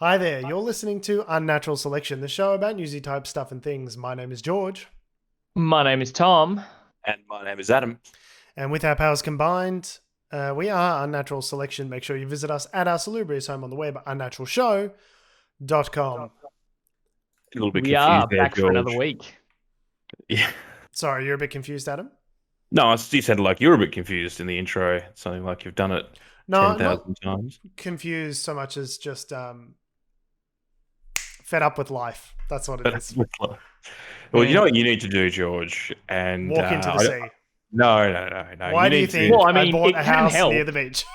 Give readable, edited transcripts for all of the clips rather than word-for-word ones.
Hi there, you're listening to Unnatural Selection, the show about newsy type stuff and things. My name is George. My name is Tom. And my name is Adam. And with our powers combined, we are Unnatural Selection. Make sure you visit us at our salubrious home on the web, unnaturalshow.com. A little bit We confused are there, back for George. another week. Yeah. Sorry, you're a bit confused, Adam? No, you sounded like you were a bit confused in the intro. Something like you've done it No, 10,000 times. confused so much as just fed up with life. That's what it is. Well, you know what you need to do, George? And Walk into the sea. No. Why do you need think Well, I I mean, bought it a can house help. near the beach?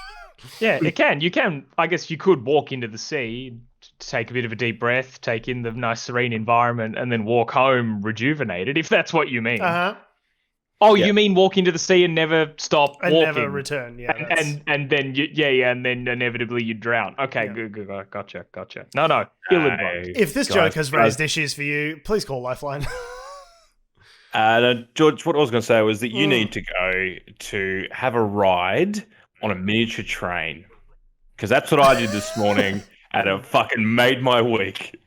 Yeah, it can. You can. I guess you could walk into the sea, take a bit of a deep breath, take in the nice serene environment, and then walk home rejuvenated, if that's what you mean. Uh-huh. Oh, Yeah. you mean walk into the sea and never stop And walking? never return. Yeah, that's... And then and then inevitably you drown. Okay, Yeah. good. Gotcha. No, ill advised. If this Guys, joke has raised issues for you, please call Lifeline. No, George, what I was going to say was that you need to go to have a ride on a miniature train. Because that's what I did this morning and it fucking made my week.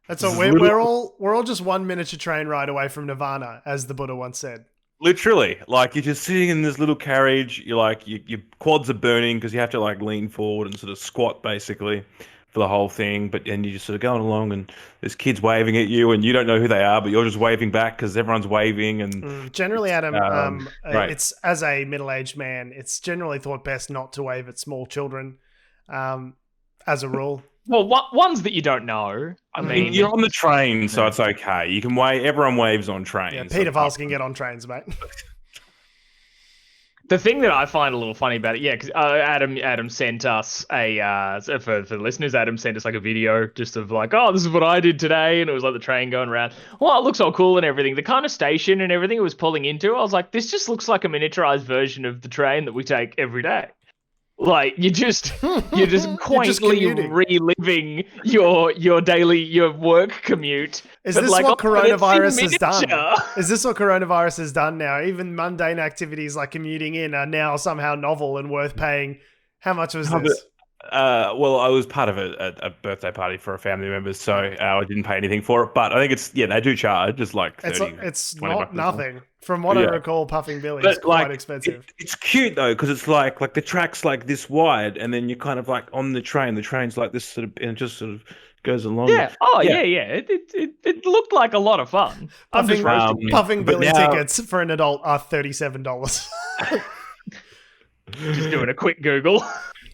That's all. We're all just one miniature train ride away from Nirvana, as the Buddha once said. Literally, like you're just sitting in this little carriage. You're like your quads are burning because you have to like lean forward and sort of squat basically for the whole thing. But then you're just sort of going along, and there's kids waving at you, and you don't know who they are, but you're just waving back because everyone's waving. And Generally, Adam, right. it's as a middle-aged man, it's generally thought best not to wave at small children, as a rule. Well, ones that you don't know. I mean, you're on the train, so it's okay. You can wave. Everyone waves on trains. Yeah, pedophiles can get on trains, mate. the thing that I find a little funny about it, yeah, because Adam sent us for the listeners, Adam sent us like a video just of like, oh, this is what I did today, and it was like the train going around. Well, it looks all cool and everything. The kind of station and everything it was pulling into, I was like, this just looks like a miniaturized version of the train that we take every day. Like you're just quaintly reliving your daily work commute. Is this what coronavirus has done? Is this what coronavirus has done now? Even mundane activities like commuting in are now somehow novel and worth paying. How much was this? Well, I was part of a birthday party for a family member, so I didn't pay anything for it. But I think they do charge. It's like 30, it's 20 not bucks nothing. From what I recall, Puffing Billy is quite expensive. It's cute though, because it's like the track's like this wide, and then you're kind of like on the train. The train's like this sort of, and it just sort of goes along. Yeah. Oh yeah. It looked like a lot of fun. Puffing Billy tickets for an adult are $37. Just doing a quick Google.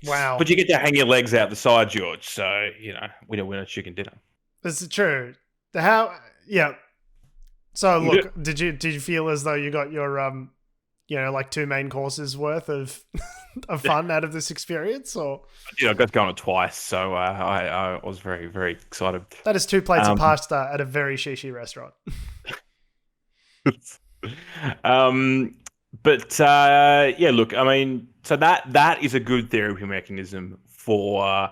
Wow. But you get to hang your legs out the side, George. So, we don't win a chicken dinner. This is true. Yeah. So look, did you feel as though you got your like 2 main courses worth of fun out of this experience, or? Yeah, I got to go on it twice, so I was very, very excited. That is 2 plates of pasta at a very shishi restaurant. Look, I mean, so that is a good therapy mechanism for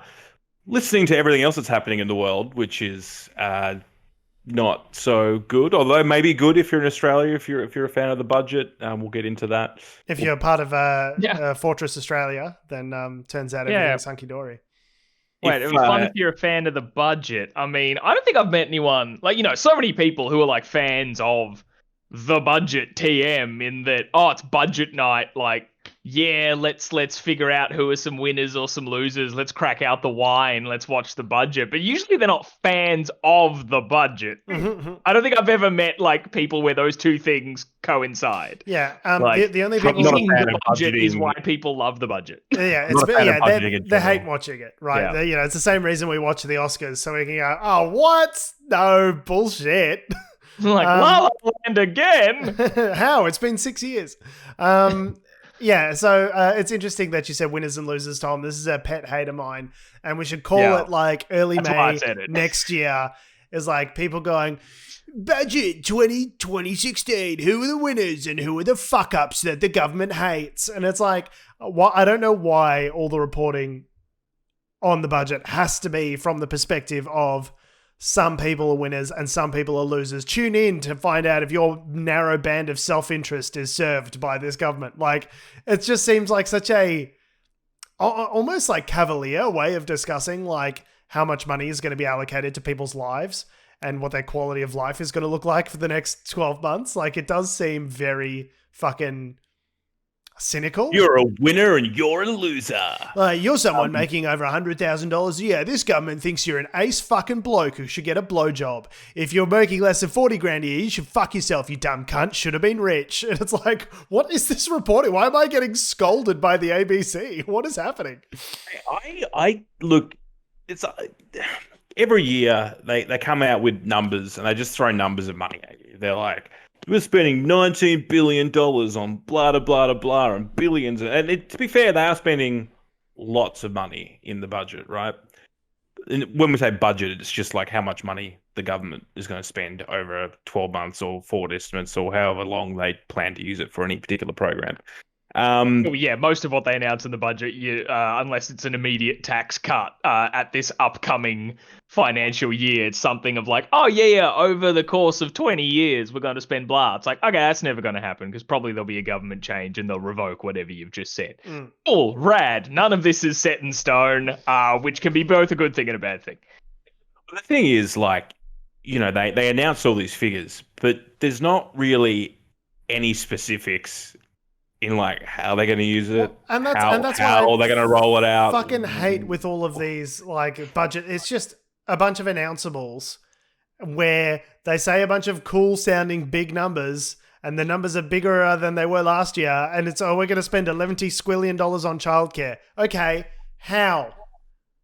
listening to everything else that's happening in the world, which is not so good. Although maybe good if you're in Australia, if you're a fan of the budget. We'll get into that. If you're part of Fortress Australia, then turns out everything's hunky dory. Wait, it was fun if you're a fan of the budget. I mean, I don't think I've met anyone so many people who are like fans of the budget TM in that, it's budget night, like, yeah, let's figure out who are some winners or some losers, let's crack out the wine, let's watch the budget. But usually they're not fans of the budget. I don't think I've ever met like people where those two things coincide. Yeah, the only people the budget is why people love the budget. Yeah, they hate watching it, right? Yeah. It's the same reason we watch the Oscars, so we can go, oh, what? No, bullshit. Like, La La Land again? How? It's been 6 years. Yeah, so it's interesting that you said winners and losers, Tom. This is a pet hate of mine, and we should call it like early May next year. Is like people going, budget 2016, who are the winners and who are the fuck-ups that the government hates? And it's like, I don't know why all the reporting on the budget has to be from the perspective of some people are winners and some people are losers. Tune in to find out if your narrow band of self-interest is served by this government. Like, it just seems like such a almost like cavalier way of discussing like how much money is going to be allocated to people's lives and what their quality of life is going to look like for the next 12 months. Like, it does seem very fucking cynical. You're a winner and you're a loser. You're someone making over $100,000 a year. This government thinks you're an ace fucking bloke who should get a blowjob. If you're making less than 40 grand a year, you should fuck yourself, you dumb cunt. Should have been rich. And it's like, what is this reporting? Why am I getting scolded by the ABC? What is happening? I look, it's every year they come out with numbers and they just throw numbers of money at you. They're like, we're spending $19 billion on blah, blah, blah, blah, and billions. And to be fair, they are spending lots of money in the budget, right? And when we say budget, it's just like how much money the government is going to spend over 12 months or forward estimates or however long they plan to use it for any particular program. Most of what they announce in the budget, unless it's an immediate tax cut at this upcoming financial year, it's something of like, over the course of 20 years, we're going to spend blah. It's like, okay, that's never going to happen because probably there'll be a government change and they'll revoke whatever you've just said. Cool, rad. None of this is set in stone, which can be both a good thing and a bad thing. The thing is, like, they announce all these figures, but there's not really any specifics in like how they're going to use it, and that's how they're going to roll it out. Fucking hate with all of these like budget. It's just a bunch of announceables where they say a bunch of cool sounding big numbers, and the numbers are bigger than they were last year. And it's we're going to spend $11 squillion on childcare. Okay, how?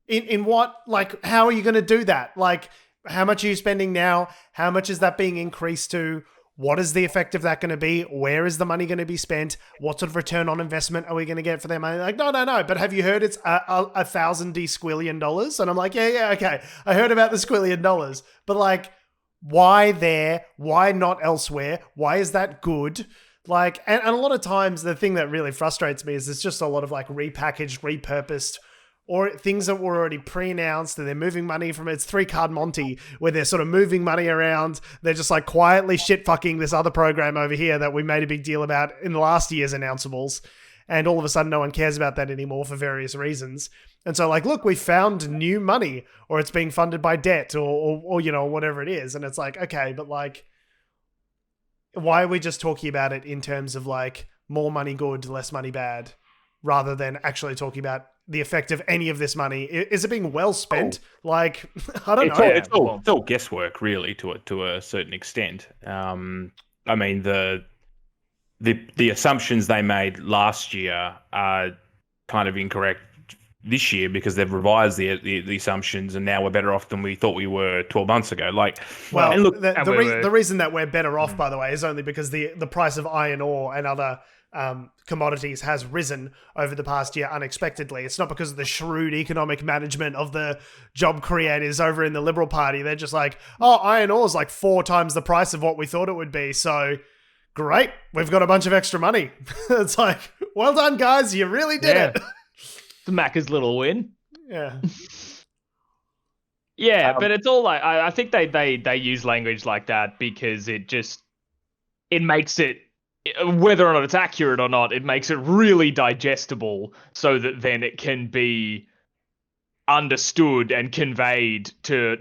In what? Like, how are you going to do that? Like, how much are you spending now? How much is that being increased to? What is the effect of that going to be? Where is the money going to be spent? What sort of return on investment are we going to get for their money? Like, no. But have you heard it's $1,000 squillion? And I'm like, yeah, okay. I heard about the $squillion. But like, why there? Why not elsewhere? Why is that good? Like, and a lot of times the thing that really frustrates me is it's just a lot of like repackaged, repurposed, or things that were already pre-announced and they're moving money from it's 3-card Monty where they're sort of moving money around. They're just like quietly shit-fucking this other program over here that we made a big deal about in the last year's announceables. And all of a sudden no one cares about that anymore for various reasons. And so like, look, we found new money or it's being funded by debt or whatever it is. And it's like, okay, but like, why are we just talking about it in terms of like more money good, less money bad, rather than actually talking about the effect of any of this money? Is it being well spent? Like, I don't know. It's all guesswork, really, to a certain extent. I mean, the assumptions they made last year are kind of incorrect this year because they've revised the assumptions, and now we're better off than we thought we were 12 months ago. Like, well, and look, the reason that we're better off, by the way, is only because the price of iron ore and other commodities has risen over the past year unexpectedly. It's not because of the shrewd economic management of the job creators over in the Liberal Party. They're just like, iron ore is like 4 times the price of what we thought it would be. So great, we've got a bunch of extra money. It's like, well done, guys. You really did it. The Macca's little win. Yeah. Yeah, but it's all like, I think they use language like that because it makes it, whether or not it's accurate or not, it makes it really digestible so that then it can be understood and conveyed to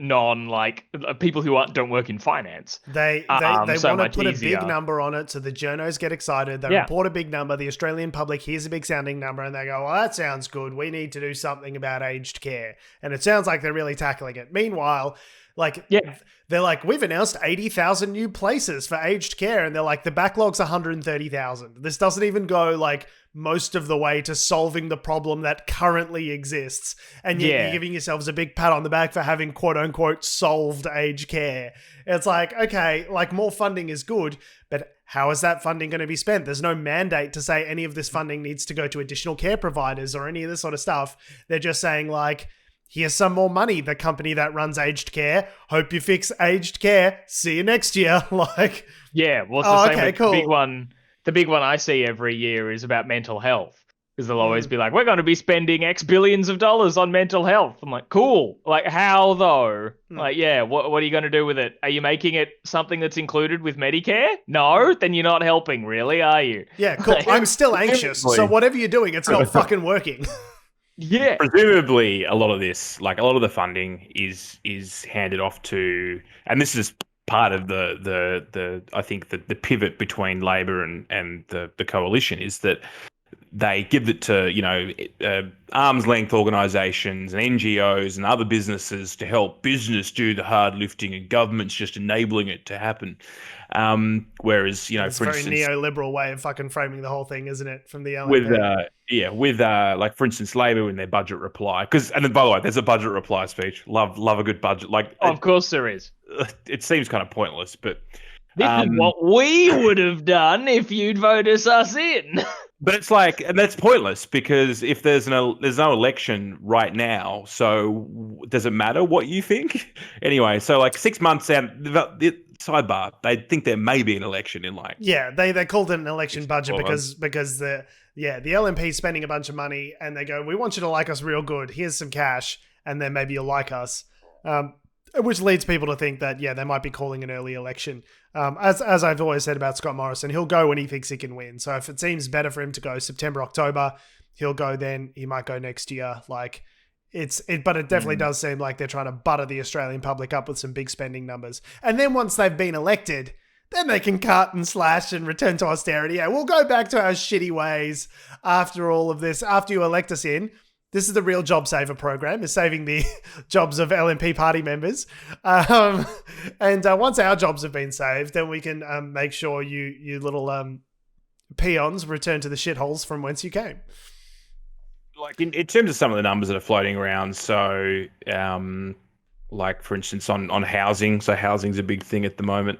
people who don't work in finance. They want to put a big number on it so the journos get excited. They report a big number. The Australian public hears a big sounding number and they go, well, that sounds good. We need to do something about aged care. And it sounds like they're really tackling it. Meanwhile, they're like, we've announced 80,000 new places for aged care. And they're like, the backlog's 130,000. This doesn't even go like most of the way to solving the problem that currently exists. And yet you're giving yourselves a big pat on the back for having quote unquote solved aged care. It's like, okay, like more funding is good, but how is that funding going to be spent? There's no mandate to say any of this funding needs to go to additional care providers or any of this sort of stuff. They're just saying like, here's some more money, the company that runs aged care. Hope you fix aged care. See you next year. Like, yeah, well, it's the same with cool. The big one I see every year is about mental health. Because they'll always be like, we're going to be spending X billions of dollars on mental health. I'm like, cool. Like, how though? Like, yeah, what are you going to do with it? Are you making it something that's included with Medicare? No? Then you're not helping, really, are you? Yeah, cool. I'm still anxious. So whatever you're doing, it's not fucking working. Yeah. Presumably, a lot of this, like a lot of the funding, is handed off to, and this is part of the I think the pivot between Labor and the coalition is that they give it to arm's length organisations and NGOs and other businesses to help business do the hard lifting, and government's just enabling it to happen. Whereas it's for a very instance, neoliberal way of fucking framing the whole thing, isn't it? From the LNP. with like for instance, Labor in their budget reply, and then by the way, there's a budget reply speech. Love a good budget. Of course there is. It seems kind of pointless, but this is what we would have done if you'd voted us in. But it's like, and that's pointless because if there's no election right now, so does it matter what you think? Anyway, so like 6 months out, sidebar, they think there may be an election in like. Yeah, they called it an election budget because the LNP is spending a bunch of money and they go, we want you to like us real good. Here's some cash, and then maybe you'll like us. Which leads people to think that, they might be calling an early election. As I've always said about Scott Morrison, he'll go when he thinks he can win. So if it seems better for him to go September, October, he'll go then. He might go next year. But it definitely does seem like they're trying to butter the Australian public up with some big spending numbers. And then once they've been elected, then they can cut and slash and return to austerity. Yeah, we'll go back to our shitty ways after all of this. After you elect us in, this is the real JobSaver program, is saving the jobs of LNP party members. And once our jobs have been saved, then we can make sure you little peons return to the shitholes from whence you came. Like in terms of some of the numbers that are floating around, so like for instance on housing, so housing's a big thing at the moment.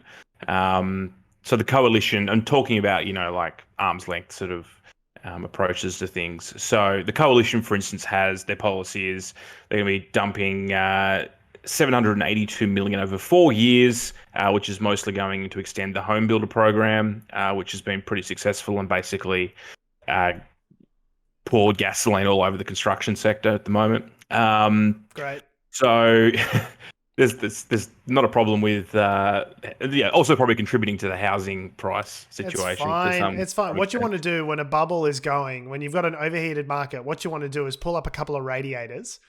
So the coalition, I'm talking about, like arm's length sort of approaches to things. So the coalition, for instance, has their policy is they're going to be dumping 782 million over 4 years, which is mostly going to extend the HomeBuilder program, which has been pretty successful and basically poured gasoline all over the construction sector at the moment. Great. So there's not a problem with also probably contributing to the housing price situation. It's fine. What you want to do when a bubble is going, when you've got an overheated market, what you want to do is pull up a couple of radiators,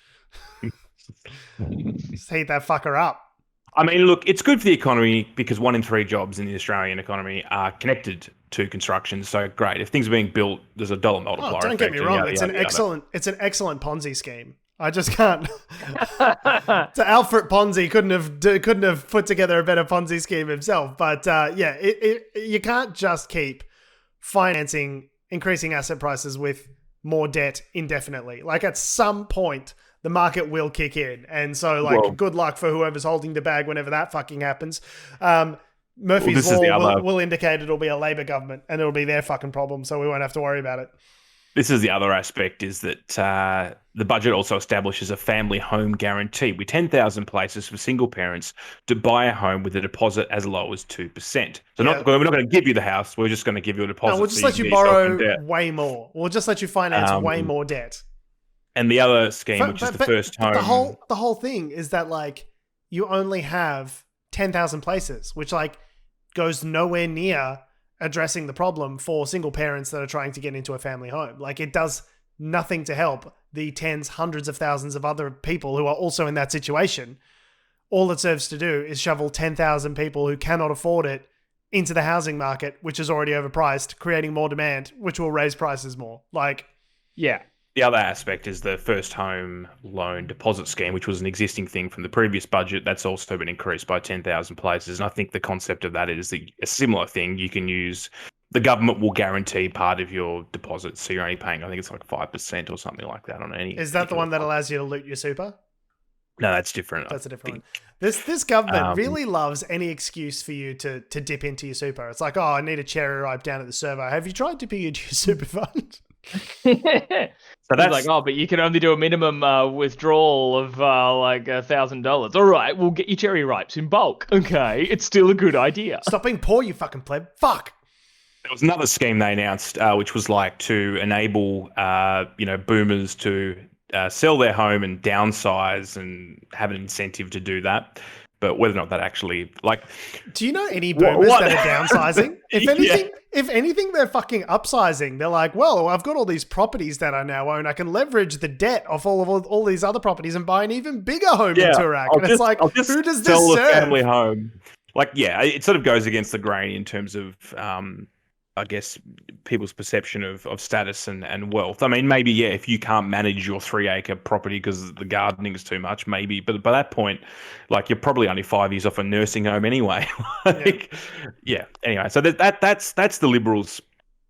just heat that fucker up. I mean, look, it's good for the economy because 1 in 3 jobs in the Australian economy are connected to construction. So great, if things are being built, there's a dollar multiplier. Don't get me wrong, it's an excellent Ponzi scheme. I just can't. So Alfred Ponzi couldn't have put together a better Ponzi scheme himself. But you can't just keep financing increasing asset prices with more debt indefinitely. Like at some point, the market will kick in, and so good luck for whoever's holding the bag whenever that fucking happens. Murphy's Law will indicate it'll be a Labor government, and it'll be their fucking problem, so we won't have to worry about it. This is the other aspect, is that the budget also establishes a family home guarantee with 10,000 places for single parents to buy a home with a deposit as low as 2%. So we're not going to give you the house. We're just going to give you a deposit. No, we'll just let you borrow way more. We'll just let you finance way more debt. And the other scheme, which is the first home. The whole thing is that you only have 10,000 places, which goes nowhere near addressing the problem for single parents that are trying to get into a family home. It does nothing to help the tens, hundreds of thousands of other people who are also in that situation. All it serves to do is shovel 10,000 people who cannot afford it into the housing market, which is already overpriced, creating more demand, which will raise prices more. Yeah. The other aspect is the first home loan deposit scheme, which was an existing thing from the previous budget. That's also been increased by 10,000 places. And I think the concept of that is a similar thing. You can use, the government will guarantee part of your deposit. So you're only paying, I think it's 5% or something like that on any. Is that the one that allows you to loot your super? No, that's different. That's a different one. This government really loves any excuse for you to dip into your super. It's like, I need a cherry ripe down at the server. Have you tried dipping into your super fund? So that's but you can only do a minimum withdrawal of $1,000. All right, we'll get you cherry ripes in bulk. Okay, it's still a good idea. Stop being poor, you fucking pleb. Fuck. There was another scheme they announced, which was to enable boomers to sell their home and downsize and have an incentive to do that. But whether or not that actually do you know any boomers that are downsizing? If anything, they're fucking upsizing. They're like, well, I've got all these properties that I now own. I can leverage the debt off all these other properties and buy an even bigger home in Turak. And it's like, who does this serve? The family home. It sort of goes against the grain in terms of, I guess, people's perception of status and wealth. I mean, maybe, if you can't manage your 3-acre property because the gardening is too much, maybe. But by that point, you're probably only 5 years off a nursing home anyway. Anyway, so that's the Liberals'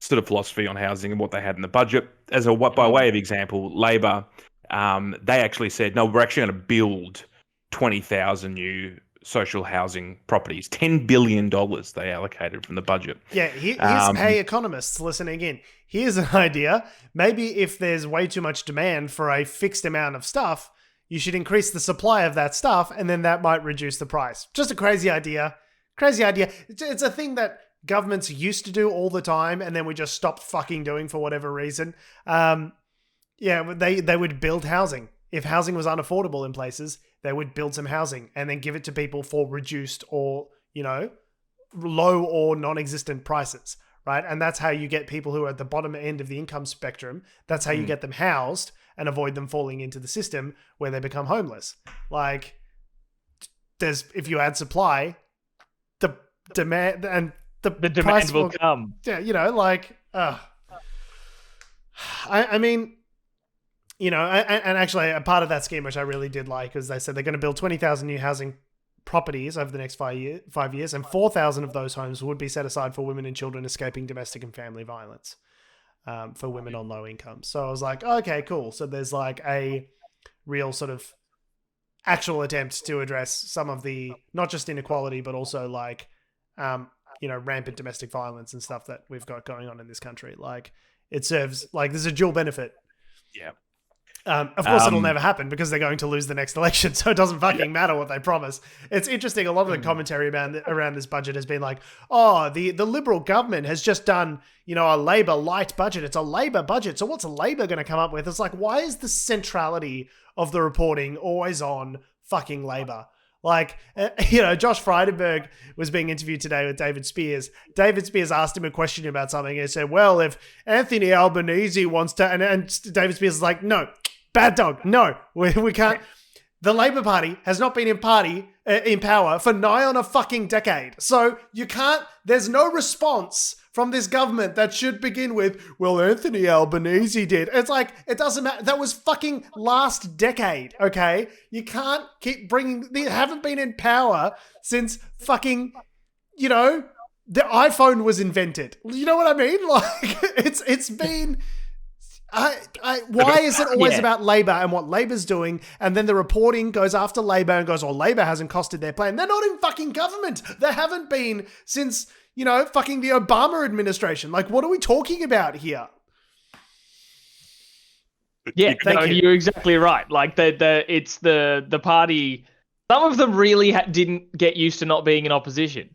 sort of philosophy on housing and what they had in the budget. By way of example, Labor, they actually said, no, we're actually going to build 20,000 new social housing properties. $10 billion they allocated from the budget. Yeah, hey, economists listening in, here's an idea. Maybe if there's way too much demand for a fixed amount of stuff, you should increase the supply of that stuff, and then that might reduce the price. Just a crazy idea. It's a thing that governments used to do all the time, and then we just stopped fucking doing for whatever reason. They would build housing. If housing was unaffordable in places, they would build some housing and then give it to people for reduced or, low or non-existent prices, right? And that's how you get people who are at the bottom end of the income spectrum. That's how you get them housed and avoid them falling into the system where they become homeless. If you add supply, the demand and the demand will come. Yeah, I mean, and actually a part of that scheme, which I really did like, is they said they're going to build 20,000 new housing properties over the next 5 years, and 4,000 of those homes would be set aside for women and children escaping domestic and family violence, for women on low incomes. So I was like, okay, cool. So there's a real sort of actual attempt to address some of the, not just inequality, but also rampant domestic violence and stuff that we've got going on in this country. It serves, there's a dual benefit. Yeah. Of course, it'll never happen because they're going to lose the next election, so it doesn't fucking matter what they promise. It's interesting. A lot of the commentary around this budget has been like, oh, the Liberal government has just done, a Labor light budget. It's a Labor budget. So what's Labor going to come up with? It's like, why is the centrality of the reporting always on fucking Labor? Josh Frydenberg was being interviewed today with David Spiers. David Spiers asked him a question about something. He said, well, if Anthony Albanese wants to... And David Spiers is like, no, bad dog. No, we can't... The Labor Party has not been in power for nigh on a fucking decade. So you can't... There's no response from this government that should begin with, well, Anthony Albanese did. It's like, it doesn't matter. That was fucking last decade, okay? You can't keep bringing... They haven't been in power since fucking, the iPhone was invented. You know what I mean? It's been... why is it always about Labor and what Labor's doing, and then the reporting goes after Labor and goes, oh, Labor hasn't costed their plan. They're not in fucking government. They haven't been since, fucking the Obama administration. What are we talking about here? Yeah, you're exactly right. It's the party. Some of them really didn't get used to not being in opposition.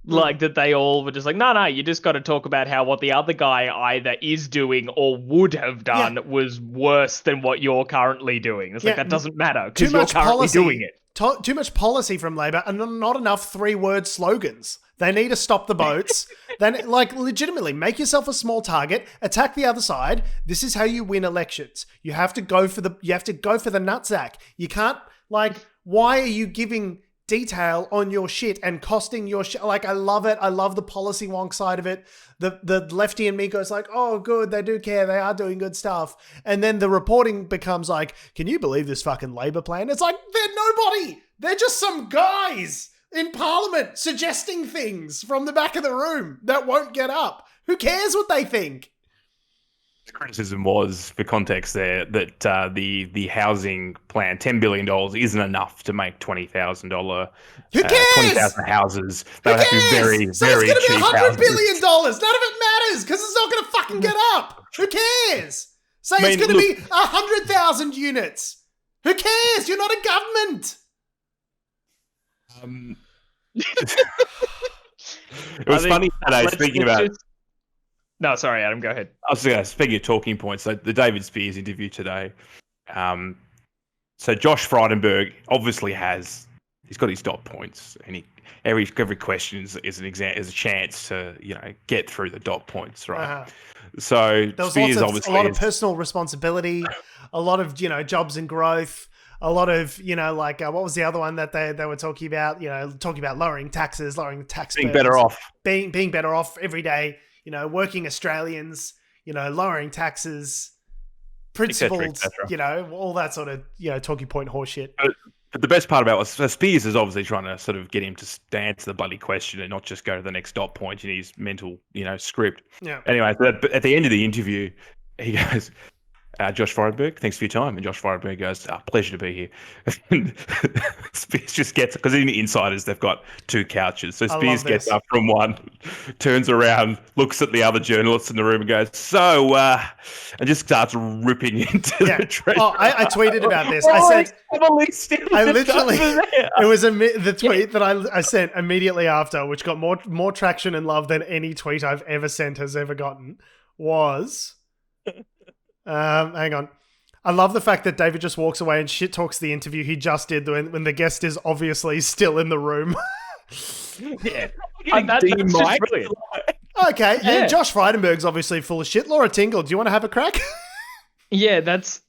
That they all were just like, no, you just got to talk about how what the other guy either is doing or would have done was worse than what you're currently doing. It's that doesn't matter because you're currently doing it. Too much policy from Labor and not enough 3-word slogans. They need to stop the boats. Then, legitimately, make yourself a small target, attack the other side. This is how you win elections. You have to go for the nutsack. You can't, why are you giving detail on your shit and costing your shit? I love it. I love the policy wonk side of it. The lefty in me goes oh, good, they do care. They are doing good stuff. And then the reporting becomes can you believe this fucking Labor plan? It's they're nobody. They're just some guys in Parliament suggesting things from the back of the room that won't get up. Who cares what they think? The criticism was, for context there, that the housing plan, $10 billion, isn't enough to make $20,000. Who cares? 20,000 houses. They would have to be very, so very cheap it's going to be $100 billion. houses. None of it matters because it's not going to fucking get up. Who cares? It's going to be 100,000 units. Who cares? You're not a government. It was funny today, speaking about... No, sorry, Adam, go ahead. I was going to speaking of talking points, so the David Spiers interview today. So Josh Frydenberg obviously has he's got his dot points, and every question is a chance to get through the dot points, right? Uh-huh. So there was Spiers a lot of personal responsibility, a lot of jobs and growth, a lot of what was the other one that they were talking about? Talking about lowering taxes, lowering the tax being burdens, better off, being better off every day. Working Australians, lowering taxes, principled, et cetera. All that sort of talking point horseshit. But the best part about it was Spiers is obviously trying to sort of get him to answer the bloody question and not just go to the next dot point in his mental, script. Yeah. Anyway, at the end of the interview, he goes, Josh Frydenberg, thanks for your time. And Josh Frydenberg goes, pleasure to be here. And Spiers just gets, because in Insiders, they've got 2 couches. So Spiers gets up from one, turns around, looks at the other journalists in the room and goes, and just starts ripping into the treasure. Oh, I tweeted about this. I said, it was the tweet that I sent immediately after, which got more traction and love than any tweet I've ever sent has ever gotten, was... hang on. I love the fact that David just walks away and shit talks the interview he just did when the guest is obviously still in the room. Yeah. That's just brilliant. Okay, yeah. And Josh Frydenberg's obviously full of shit. Laura Tingle, do you want to have a crack? Yeah,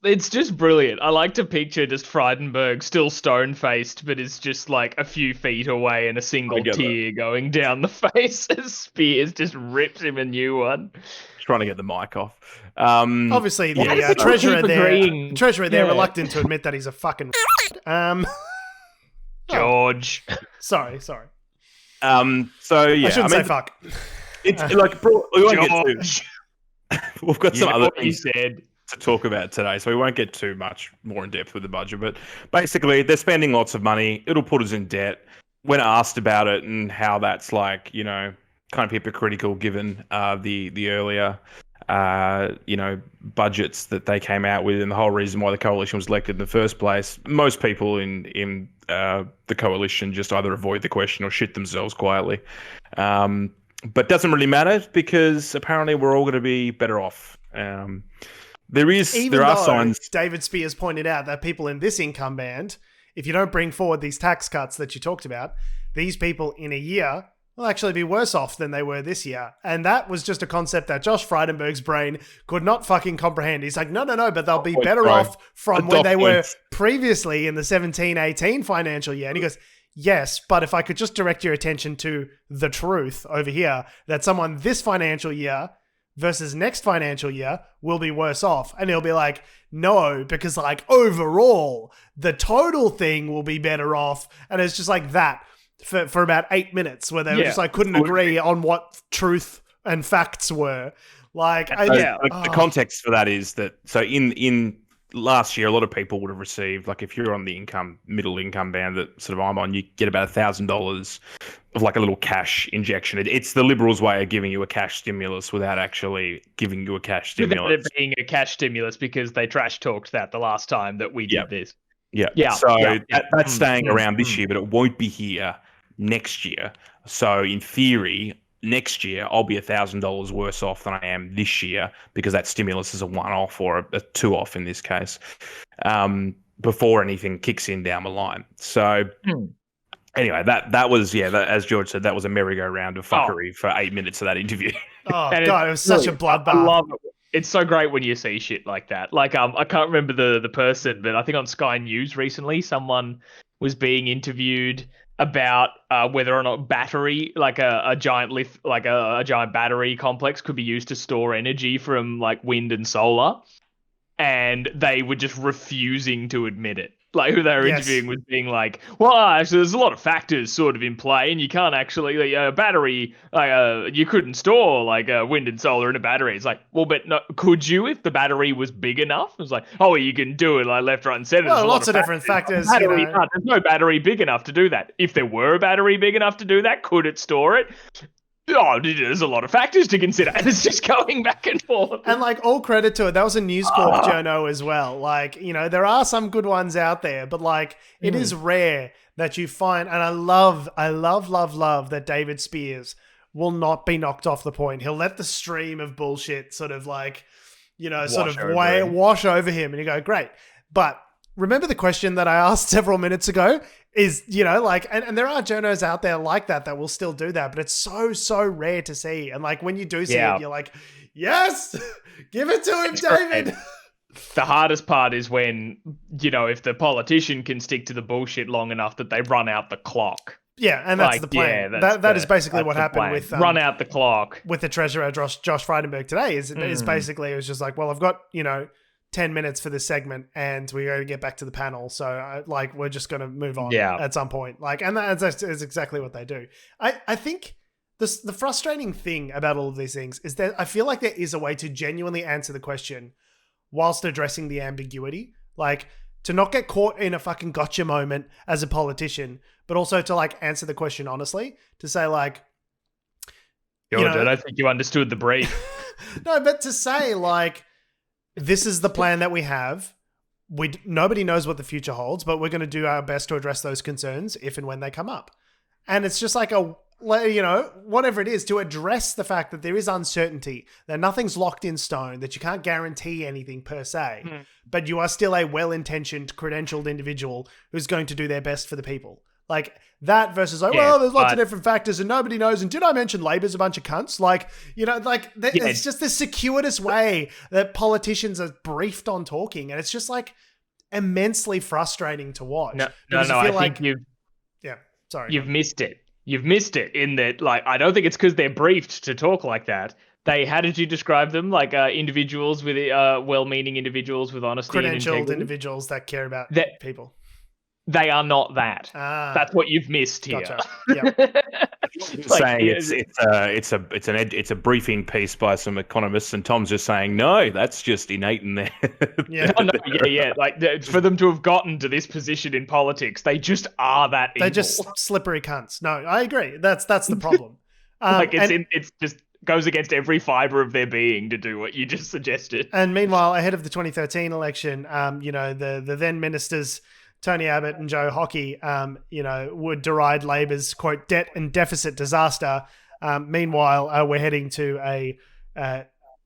it's just brilliant. I like to picture just Frydenberg still stone-faced, but is just like a few feet away and a single tear going down the face as Spiers just rips him a new one. Trying to get the mic off. Obviously, the treasurer there reluctant to admit that he's a fucking George. Sorry. So yeah, I shouldn't say fuck. It's like we won't get we've got some other things to talk about today, so we won't get too much more in depth with the budget. But basically, they're spending lots of money. It'll put us in debt. When asked about it and how that's like, kind of hypocritical given the earlier budgets that they came out with and the whole reason why the coalition was elected in the first place. Most people in the coalition just either avoid the question or shit themselves quietly. But it doesn't really matter because apparently we're all going to be better off. There are signs. David Spiers pointed out that people in this income band, if you don't bring forward these tax cuts that you talked about, these people in a year will actually be worse off than they were this year. And that was just a concept that Josh Frydenberg's brain could not fucking comprehend. He's like, no, but they'll be better off from when they were previously in the 17-18 financial year. And he goes, yes, but if I could just direct your attention to the truth over here, that someone this financial year versus next financial year will be worse off. And he'll be like, no, because like overall, the total thing will be better off. And it's just like that. For about 8 minutes where they were just like couldn't agree on what truth and facts were. The context for that is that in last year a lot of people would have received, like if you're on the middle income band that sort of I'm on, you get about $1,000 of like a little cash injection. It's the Liberals' way of giving you a cash stimulus without actually giving you a cash stimulus. Without it being a cash stimulus because they trash talked that the last time that we did this. Yeah. So that's staying around this year, but it won't be here next year. So in theory, next year I'll be $1,000 worse off than I am this year because that stimulus is a one-off or a two-off in this case, before anything kicks in down the line. So anyway, that was as George said, that was a merry-go-round of fuckery for 8 minutes of that interview. Oh God, it was such a bloodbath. I love it. It's so great when you see shit like that. Like I can't remember the person, but I think on Sky News recently, someone was being interviewed about whether or not battery, like a giant giant battery complex, could be used to store energy from like wind and solar, and they were just refusing to admit it. Like who they were interviewing was being like, well, actually, there's a lot of factors sort of in play, and you can't actually battery. You couldn't store like wind and solar in a battery. It's like, well, but no, could you if the battery was big enough? It was like, oh, you can do it like left, right, and center. Well, lots of different factors. Battery, there's no battery big enough to do that. If there were a battery big enough to do that, could it store it? Oh, there's a lot of factors to consider, and it's just going back and forth. And like all credit to it, that was a News Corp journo as well. Like, there are some good ones out there, but like it is rare that you find. And I love that David Spiers will not be knocked off the point. He'll let the stream of bullshit sort of like, wash over him, and you go, great. But remember the question that I asked several minutes ago? is, like, and there are journos out there like that will still do that, but it's so rare to see. And like when you do see it, you're like, yes, give it to him, David. The hardest part is when, if the politician can stick to the bullshit long enough that they run out the clock. Yeah, and that's the plan. That is basically what happened with run out the clock with the treasurer Josh Frydenberg today. Is basically it was just like, well, I've got 10 minutes for this segment, and we got to get back to the panel. So we're just going to move on at some point. And that's exactly what they do. I think the frustrating thing about all of these things is that I feel like there is a way to genuinely answer the question whilst addressing the ambiguity. Like, to not get caught in a fucking gotcha moment as a politician, but also to answer the question honestly, to say I don't think you understood the brief. No, but to say this is the plan that we have. Nobody knows what the future holds, but we're going to do our best to address those concerns if and when they come up. And it's just whatever it is, to address the fact that there is uncertainty, that nothing's locked in stone, that you can't guarantee anything per se, but you are still a well-intentioned, credentialed individual who's going to do their best for the people. Like that versus there's lots of different factors and nobody knows. And did I mention Labor's a bunch of cunts? It's just this circuitous way that politicians are briefed on talking. And it's just immensely frustrating to watch. You've missed it. You've missed it in that, I don't think it's because they're briefed to talk like that. How did you describe them? Individuals with, well-meaning individuals with honesty and integrity? Credentialed individuals that care about people. They are not that. That's what you've missed here. Gotcha. Yep. Saying it's a briefing piece by some economists, and Tom's just saying no, that's just innate in there. For them to have gotten to this position in politics, they just are that evil. They're just slippery cunts. No, I agree. That's the problem. It's just goes against every fiber of their being to do what you just suggested. And meanwhile, ahead of the 2013 election, the then ministers Tony Abbott and Joe Hockey, would deride Labor's, quote, debt and deficit disaster. Meanwhile, we're heading to a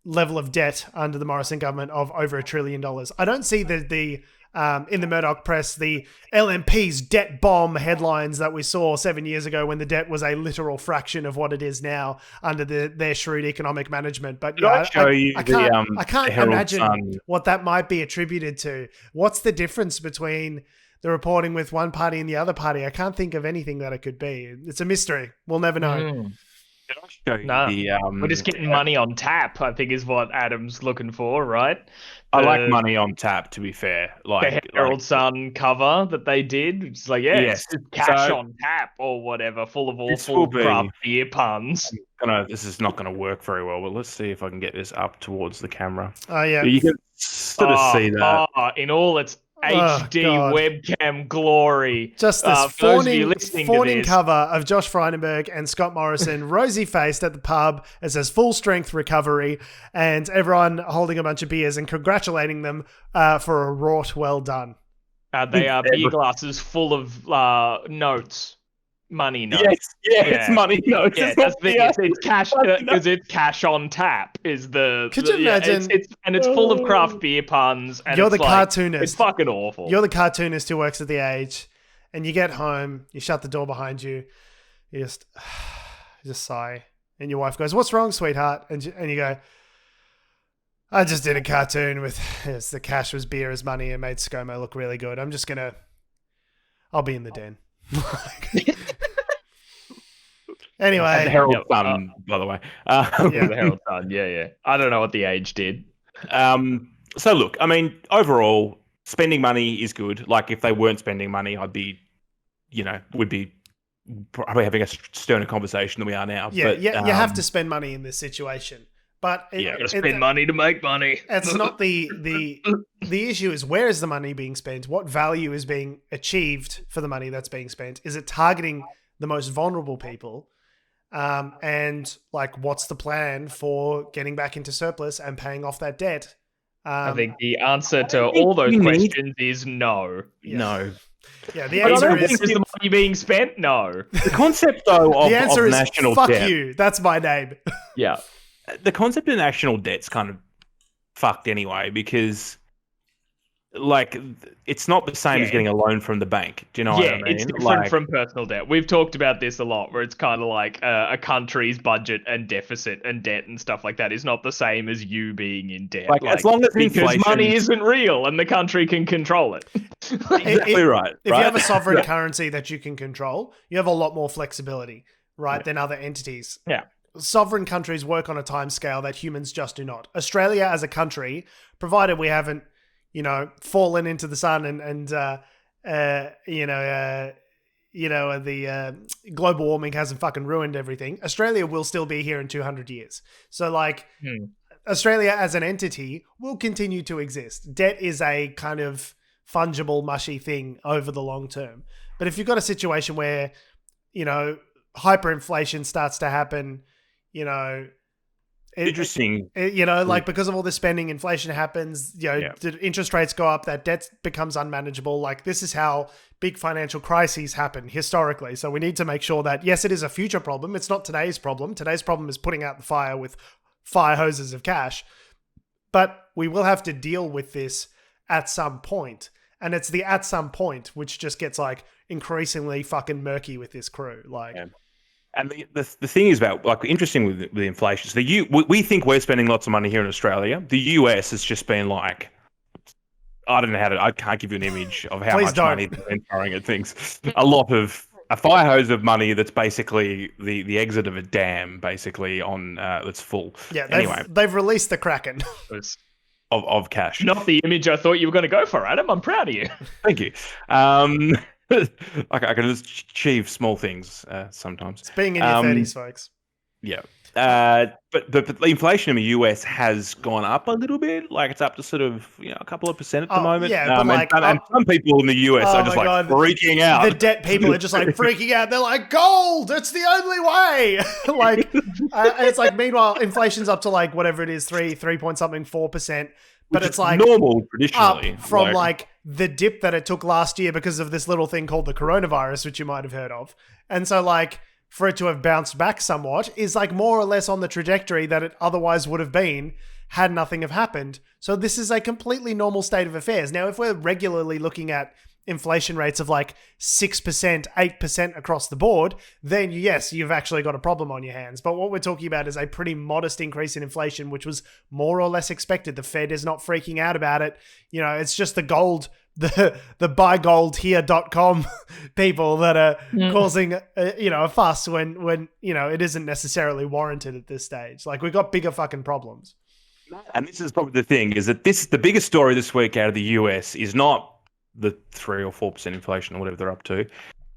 level of debt under the Morrison government of over $1 trillion. I don't see the in the Murdoch press, the LNP's debt bomb headlines that we saw 7 years ago when the debt was a literal fraction of what it is now under their shrewd economic management. But I can't imagine what that might be attributed to. What's the difference between the reporting with one party and the other party? I can't think of anything that it could be. It's a mystery. We'll never know. We're just getting money on tap, I think, is what Adam's looking for, right? I like money on tap, to be fair. The Herald Sun cover that they did, it's it's cash on tap or whatever, full of awful craft beer puns. This is not going to work very well, but let's see if I can get this up towards the camera. Oh, yeah. You can sort of see that. In all its HD webcam glory. Just this fawning cover of Josh Frydenberg and Scott Morrison, rosy-faced at the pub. It says full strength recovery, and everyone holding a bunch of beers and congratulating them for a wrought well done. They are beer glasses full of notes. Money notes. It's money notes. Yeah, that's the thing. It's cash because it's cash on tap. Could you imagine? It's full of craft beer puns. And you're the cartoonist. It's fucking awful. You're the cartoonist who works at The Age, and you get home, you shut the door behind you, you just sigh, and your wife goes, "What's wrong, sweetheart?" And you go, "I just did a cartoon with the cash was beer as money and made ScoMo look really good. I'll be in the den." Anyway, and the Herald Sun, by the way. The Herald Sun, yeah. I don't know what The Age did. So look, I mean, overall, spending money is good. Like, if they weren't spending money, I'd be, would be probably having a sterner conversation than we are now. Yeah, you have to spend money in this situation. But gotta spend money to make money. It's not the issue is, where is the money being spent? What value is being achieved for the money that's being spent? Is it targeting the most vulnerable people? And what's the plan for getting back into surplus and paying off that debt? I think the answer to all those questions is no. Yeah. No. Yeah, the answer is the money being spent? No. The concept, though, of the answer is national fuck debt. you. That's my name. Yeah. The concept of national debt's kind of fucked anyway, because like it's not the same as getting a loan from the bank. Do you know what I mean? It's different from personal debt. We've talked about this a lot, where it's kind of like a country's budget and deficit and debt and stuff like that is not the same as you being in debt. Like as long as because money isn't real and the country can control it. Exactly right. If you have a sovereign currency that you can control, you have a lot more flexibility, right, than other entities. Yeah. Sovereign countries work on a time scale that humans just do not. Australia as a country, provided we haven't, fallen into the sun and the global warming hasn't fucking ruined everything, Australia will still be here in 200 years. So Australia as an entity will continue to exist. Debt is a kind of fungible, mushy thing over the long term. But if you've got a situation where, hyperinflation starts to happen, interesting. Because of all the spending, inflation happens, the interest rates go up, that debt becomes unmanageable. Like, this is how big financial crises happen historically. So we need to make sure that, yes, it is a future problem. It's not today's problem. Today's problem is putting out the fire with fire hoses of cash. But we will have to deal with this at some point. And it's the at some point which just gets increasingly fucking murky with this crew. And the thing is about interesting with the inflation. So we think we're spending lots of money here in Australia. The US has just been I don't know I can't give you an image of how much money they're throwing at things. A fire hose of money that's basically the exit of a dam, basically that's full. Yeah, they've released the Kraken of cash. Not the image I thought you were going to go for, Adam. I'm proud of you. Thank you. I can just achieve small things sometimes. It's being in your 30s, folks. Yeah. But the inflation in the US has gone up a little bit. It's up to sort of a couple of percent at the moment. Yeah, and some people in the US are just freaking out. The debt people are just freaking out. They're like, gold, it's the only way. It's meanwhile, inflation's up to whatever it is, 3 point something, 4%. But it's normal traditionally. Up from the dip that it took last year because of this little thing called the coronavirus, which you might have heard of. And so for it to have bounced back somewhat is more or less on the trajectory that it otherwise would have been had nothing have happened. So this is a completely normal state of affairs. Now, if we're regularly looking at inflation rates of 6%, 8% across the board, then yes, you've actually got a problem on your hands. But what we're talking about is a pretty modest increase in inflation, which was more or less expected. The Fed is not freaking out about it. It's just the gold, the buygoldhere.com people that are causing a fuss when it isn't necessarily warranted at this stage. We've got bigger fucking problems. And this is probably the thing, is that the biggest story this week out of the US is not the 3 or 4% inflation or whatever they're up to.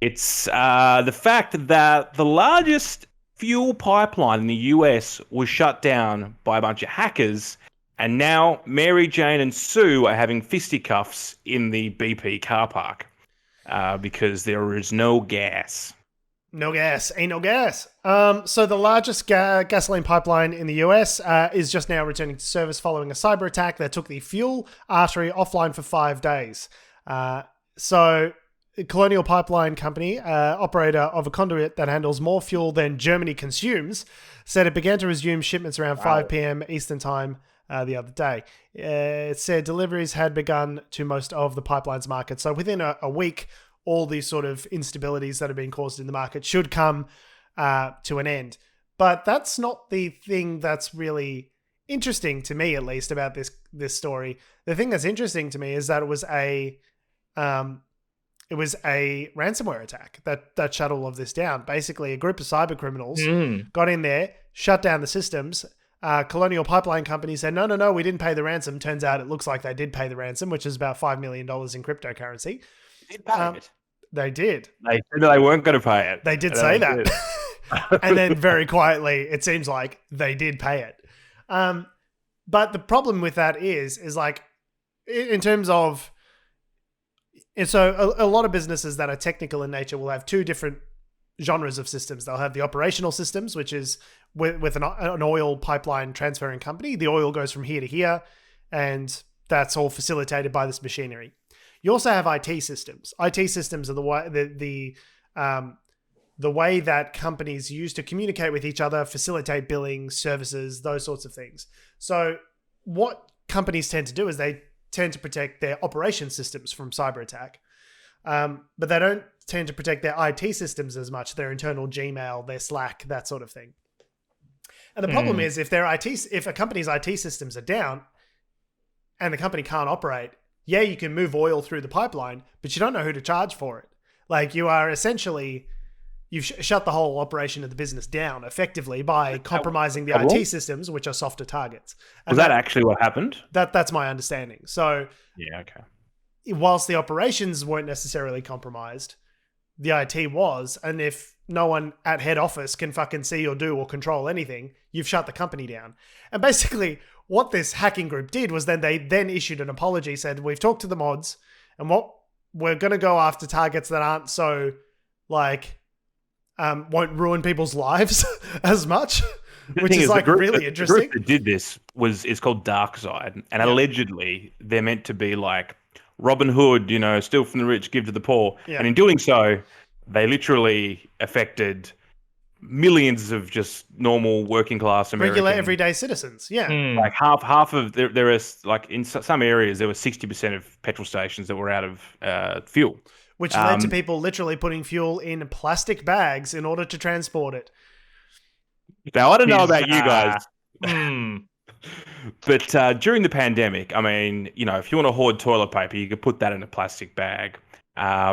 It's the fact that the largest fuel pipeline in the US was shut down by a bunch of hackers, and now Mary Jane and Sue are having fisticuffs in the BP car park because there is no gas. No gas. Ain't no gas. So the largest gasoline pipeline in the US is just now returning to service following a cyber attack that took the fuel artery offline for 5 days. So Colonial Pipeline Company, operator of a conduit that handles more fuel than Germany consumes, said it began to resume shipments around 5 p.m. Eastern Time the other day. It said deliveries had begun to most of the pipeline's market. So within a week, all these sort of instabilities that have been caused in the market should come to an end. But that's not the thing that's really interesting to me, at least, about this story. The thing that's interesting to me is that it was a ransomware attack that shut all of this down. Basically, a group of cyber criminals got in there, shut down the systems. Colonial Pipeline Company said, no, we didn't pay the ransom. Turns out it looks like they did pay the ransom, which is about $5 million in cryptocurrency. They did pay it. They did. They said they weren't going to pay it. They did say that. And then very quietly, it seems like they did pay it. But the problem with that is in terms of... So a lot of businesses that are technical in nature will have two different genres of systems. They'll have the operational systems, which is with an oil pipeline transferring company. The oil goes from here to here, and that's all facilitated by this machinery. You also have IT systems. IT systems are the way that companies use to communicate with each other, facilitate billing, services, those sorts of things. So what companies tend to do is they tend to protect their operation systems from cyber attack. But they don't tend to protect their IT systems as much, their internal Gmail, their Slack, that sort of thing. And the problem is if a company's IT systems are down and the company can't operate, yeah, you can move oil through the pipeline, but you don't know who to charge for it. Like you are essentially, you've shut the whole operation of the business down effectively by compromising the IT systems, which are softer targets. And was that actually what happened? That's my understanding. So yeah, okay. Whilst the operations weren't necessarily compromised, the IT was, and if no one at head office can fucking see or do or control anything, you've shut the company down. And basically what this hacking group did was then they issued an apology, said, we've talked to the mods and what we're going to go after targets that aren't so like, won't ruin people's lives as much, which is like really interesting. The group that did this is called DarkSide, and allegedly they're meant to be like Robin Hood, steal from the rich, give to the poor. Yeah. And in doing so, they literally affected millions of just normal working class Americans. Regular everyday citizens, yeah. Like half of, there is like in some areas, there were 60% of petrol stations that were out of fuel. Which led to people literally putting fuel in plastic bags in order to transport it. Now, I don't know about you guys. But during the pandemic, I mean, if you want to hoard toilet paper, you could put that in a plastic bag. I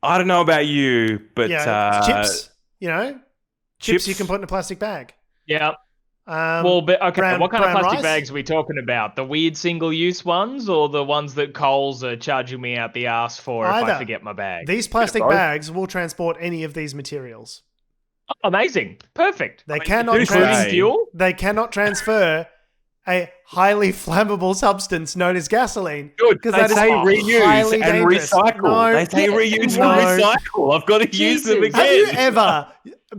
don't know about you, but chips, chips you can put in a plastic bag. Yeah. What kind of plastic bags are we talking about? The weird single-use ones, or the ones that Coles are charging me out the ass for if I forget my bag? These plastic bags will transport any of these materials. Amazing. Perfect. They cannot transfer a highly flammable substance known as gasoline. Good, because they say reuse and recycle. No, they say reuse and recycle. I've got to use them again. Have you ever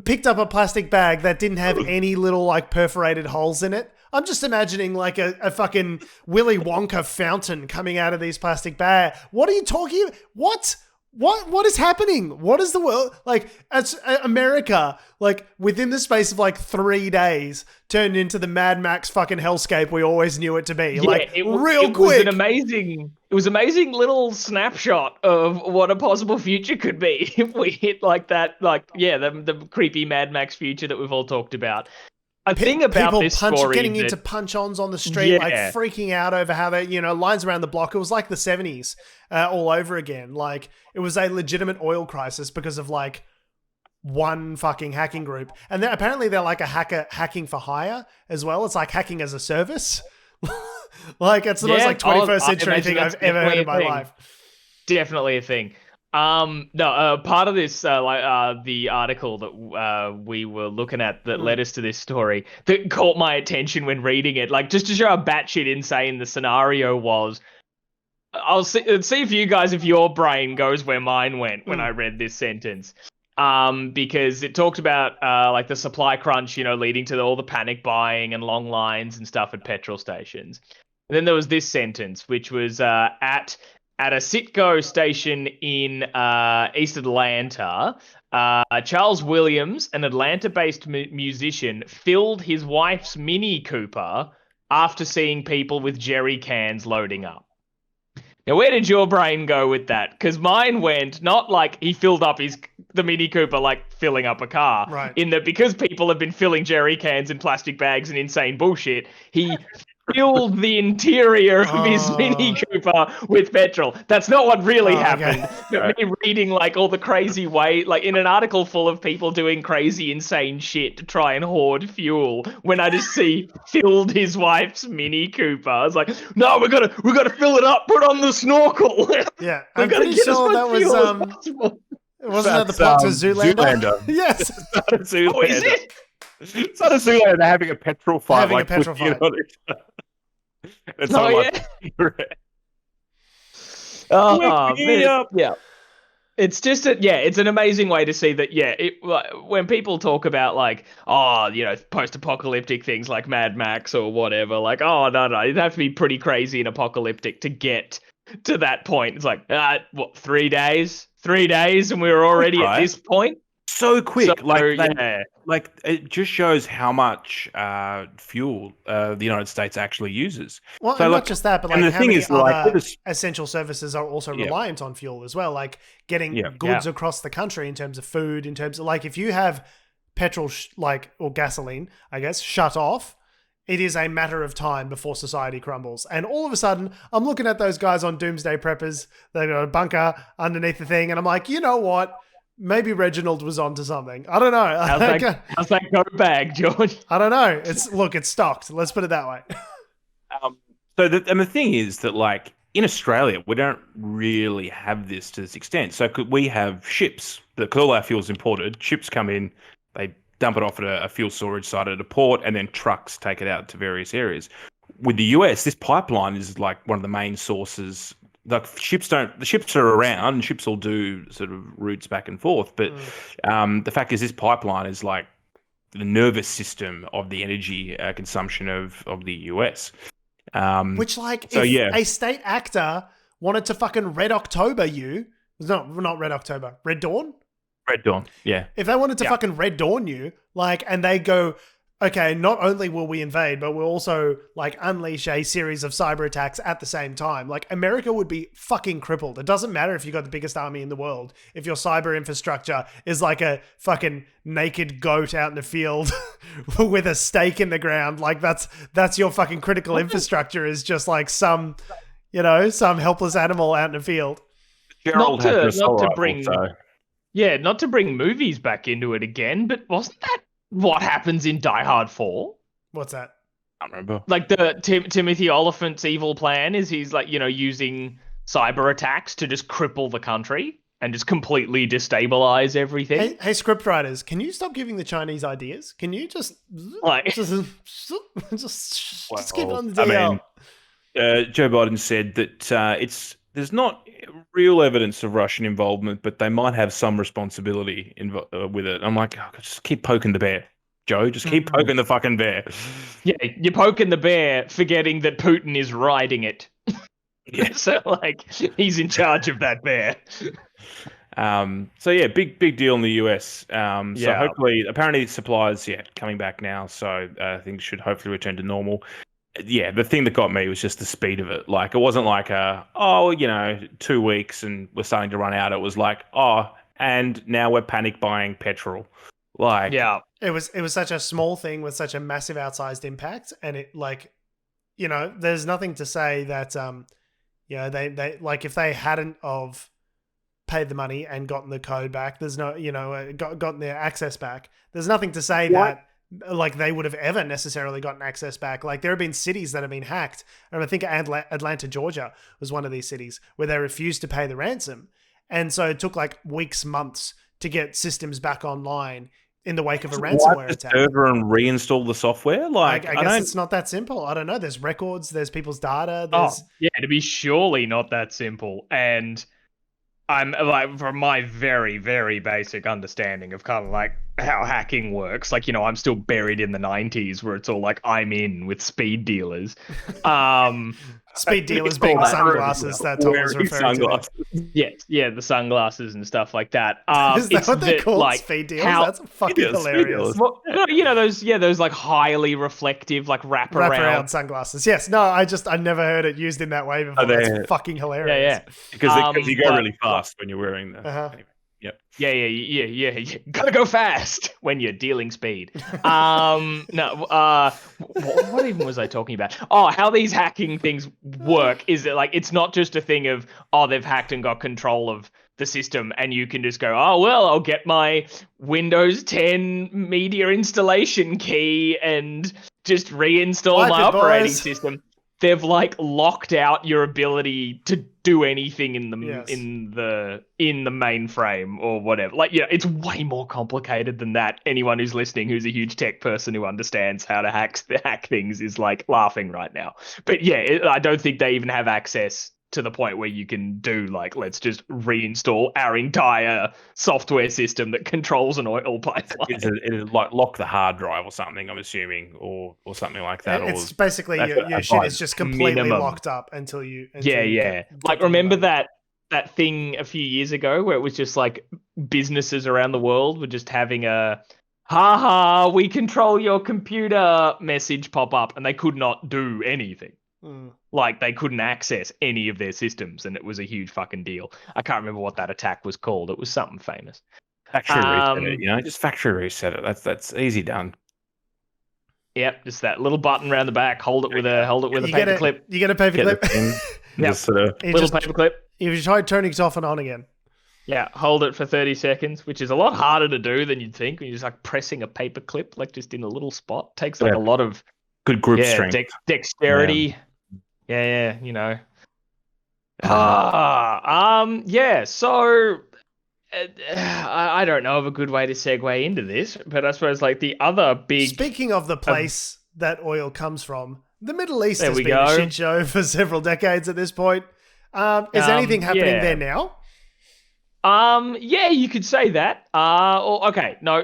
picked up a plastic bag that didn't have any little like perforated holes in it? I'm just imagining like a fucking Willy Wonka fountain coming out of these plastic bags. What are you talking about? What is happening? What is the world like? As America, like within the space of like 3 days, turned into the Mad Max fucking hellscape we always knew it to be. Yeah, it was an amazing little snapshot of what a possible future could be if we hit like that. Like, yeah, the creepy Mad Max future that we've all talked about. A thing about this story, getting into punch-ons on the street, like freaking out over how they, lines around the block. It was like the 70s all over again. Like it was a legitimate oil crisis because of like one fucking hacking group. And apparently they're like a hacking for hire as well. It's like hacking as a service. Like it's the most like 21st century thing I've ever heard in my life. Definitely a thing. Part of this, the article that we were looking at that led us to this story that caught my attention when reading it, like just to show how batshit insane the scenario was. I'll see if your brain goes where mine went when I read this sentence. Because it talked about like the supply crunch, leading to all the panic buying and long lines and stuff at petrol stations. And then there was this sentence, which was at a Citgo station in East Atlanta, Charles Williams, an Atlanta-based musician, filled his wife's Mini Cooper after seeing people with jerry cans loading up. Now, where did your brain go with that? Because mine went not like he filled up the Mini Cooper like filling up a car. Right. In that because people have been filling jerry cans in plastic bags and insane bullshit, he filled the interior of his Mini Cooper with petrol. That's not what really happened. Okay. Me reading like all the crazy way, like in an article full of people doing crazy, insane shit to try and hoard fuel. When I just see filled his wife's Mini Cooper, I was like, no, we gotta fill it up. Put on the snorkel. Yeah, I'm pretty sure that was wasn't that the plot to Zoolander? Yes. It's not a Zoolander. Oh, is it? It's not a Zoolander. They're having a petrol fight. A petrol fight. It's yeah. It's just it's an amazing way to see that. When people talk about like, post-apocalyptic things like Mad Max or whatever, like, no, it'd have to be pretty crazy and apocalyptic to get to that point. It's like, 3 days? 3 days, and we were already at this point. so quick. So, Like it just shows how much fuel the United States actually uses. Well, so and like, not just that, but like how many other essential services are also reliant on fuel as well. Like getting goods across the country in terms of food, in terms of like if you have petrol or gasoline, I guess, shut off, it is a matter of time before society crumbles. And all of a sudden, I'm looking at those guys on Doomsday Preppers. They've got a bunker underneath the thing. And I'm like, you know what? Maybe Reginald was onto something. I don't know. How's that go bag, George? I don't know. It's stocked. Let's put it that way. The thing is that, like, in Australia, we don't really have this to this extent. So we have ships. Because all our fuel's imported. Ships come in, they dump it off at a fuel storage site at a port, and then trucks take it out to various areas. With the US, this pipeline is like one of the main sources. Like the ships are around, and ships will do sort of routes back and forth. But the fact is, this pipeline is like the nervous system of the energy consumption of the US. Which, like, if a state actor wanted to fucking Red October not Red October, Red Dawn? Red Dawn, yeah. If they wanted to fucking Red Dawn you, like, and they go, okay, not only will we invade, but we'll also, like, unleash a series of cyber attacks at the same time. Like, America would be fucking crippled. It doesn't matter if you've got the biggest army in the world. If your cyber infrastructure is like a fucking naked goat out in the field with a stake in the ground, like, that's your fucking critical infrastructure, is just like some helpless animal out in the field. Not to bring movies back into it again, but wasn't that what happens in Die Hard 4? What's that? I don't remember. Like the Timothy Oliphant's evil plan is he's like, using cyber attacks to just cripple the country and just completely destabilize everything. Hey, script writers, can you stop giving the Chinese ideas? Can you just keep it on the DL? Joe Biden said that there's not real evidence of Russian involvement, but they might have some responsibility with it. I'm like, just keep poking the bear, Joe. Just keep poking the fucking bear. Yeah, you're poking the bear, forgetting that Putin is riding it. Yeah. So, like, he's in charge of that bear. Big deal in the US. So hopefully, apparently supplies, coming back now. So things should hopefully return to normal. Yeah, the thing that got me was just the speed of it. Like, it wasn't like 2 weeks and we're starting to run out. It was like, and now we're panic buying petrol. Like, yeah, it was such a small thing with such a massive outsized impact, and it, like, there's nothing to say that they like, if they hadn't of paid the money and gotten the code back, there's no gotten their access back. There's nothing to say that, like, they would have ever necessarily gotten access back. Like, there have been cities that have been hacked. And I think Atlanta, Georgia was one of these cities where they refused to pay the ransom. And so it took like weeks, months to get systems back online in the wake of a ransomware attack. Server and reinstall the software? Like, I guess it's not that simple. I don't know. There's records, there's people's data. To be surely not that simple. And I'm like, from my very, very basic understanding of kind of like how hacking works, like, I'm still buried in the 90s where it's all like, I'm in with speed dealers. Speed dealers being the sunglasses that Tom was referring to. Yeah, the sunglasses and stuff like that. Is that what they're called? Like, speed dealers? That's fucking hilarious. Well, those like highly reflective, like wraparound sunglasses. Yes, no, I never heard it used in that way before. That's fucking hilarious. Yeah. Because you go really fast when you're wearing them. Anyway. Yep. Yeah. Gotta go fast when you're dealing speed. What even was I talking about? How these hacking things work is that, like, it's not just a thing of, they've hacked and got control of the system and you can just go, I'll get my Windows 10 media installation key and just reinstall my operating system. They've, like, locked out your ability to do anything in the mainframe or whatever. Like, it's way more complicated than that. Anyone who's listening who's a huge tech person who understands how to hack things is, like, laughing right now. But I don't think they even have access to the point where you can do, like, let's just reinstall our entire software system that controls an oil pipeline. It'll like lock the hard drive or something, I'm assuming, or something like that. It's basically your shit is just completely locked up until you. Like, remember that that thing a few years ago where it was just like businesses around the world were just having a "ha, we control your computer" message pop up, and they could not do anything. Like, they couldn't access any of their systems, and it was a huge fucking deal. I can't remember what that attack was called. It was something famous. Factory reset it, just factory reset it. That's easy done. Yep, just that little button around the back. Hold it with a paper clip. You get a paper clip. Just sort of paper clip. You try turning it off and on again. Yeah, hold it for 30 seconds, which is a lot harder to do than you'd think. When you're just like pressing a paper clip, like just in a little spot, takes like a lot of good grip strength, dexterity. Yeah, So I don't know of a good way to segue into this, but I suppose like the other big. Speaking of the place that oil comes from, the Middle East has been a shit show for several decades at this point. Is anything happening there now? Yeah, you could say that.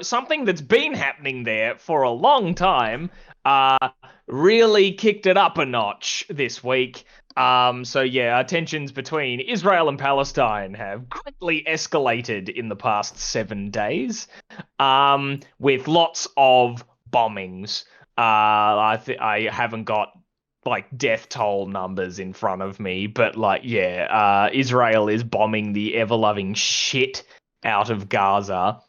Something that's been happening there for a long time, really kicked it up a notch this week. Tensions between Israel and Palestine have greatly escalated in the past 7 days, with lots of bombings. I haven't got like death toll numbers in front of me, but Israel is bombing the ever-loving shit out of Gaza.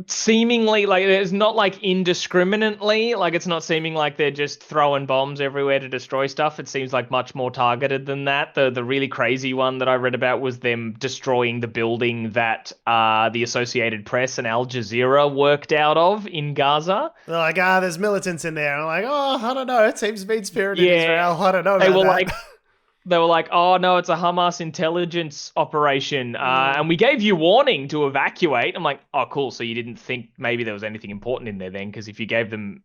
Seemingly, like, it's not like indiscriminately, like it's not seeming like they're just throwing bombs everywhere to destroy stuff. It seems like much more targeted than that. The really crazy one that I read about was them destroying the building that the Associated Press and Al Jazeera worked out of in Gaza. They're like, there's militants in there. I'm like, I don't know. It seems mean-spirited Israel. I don't know about that. They were like, oh, no, it's a Hamas intelligence operation, and we gave you warning to evacuate. I'm like, oh, cool, so you didn't think maybe there was anything important in there then? Because if you gave them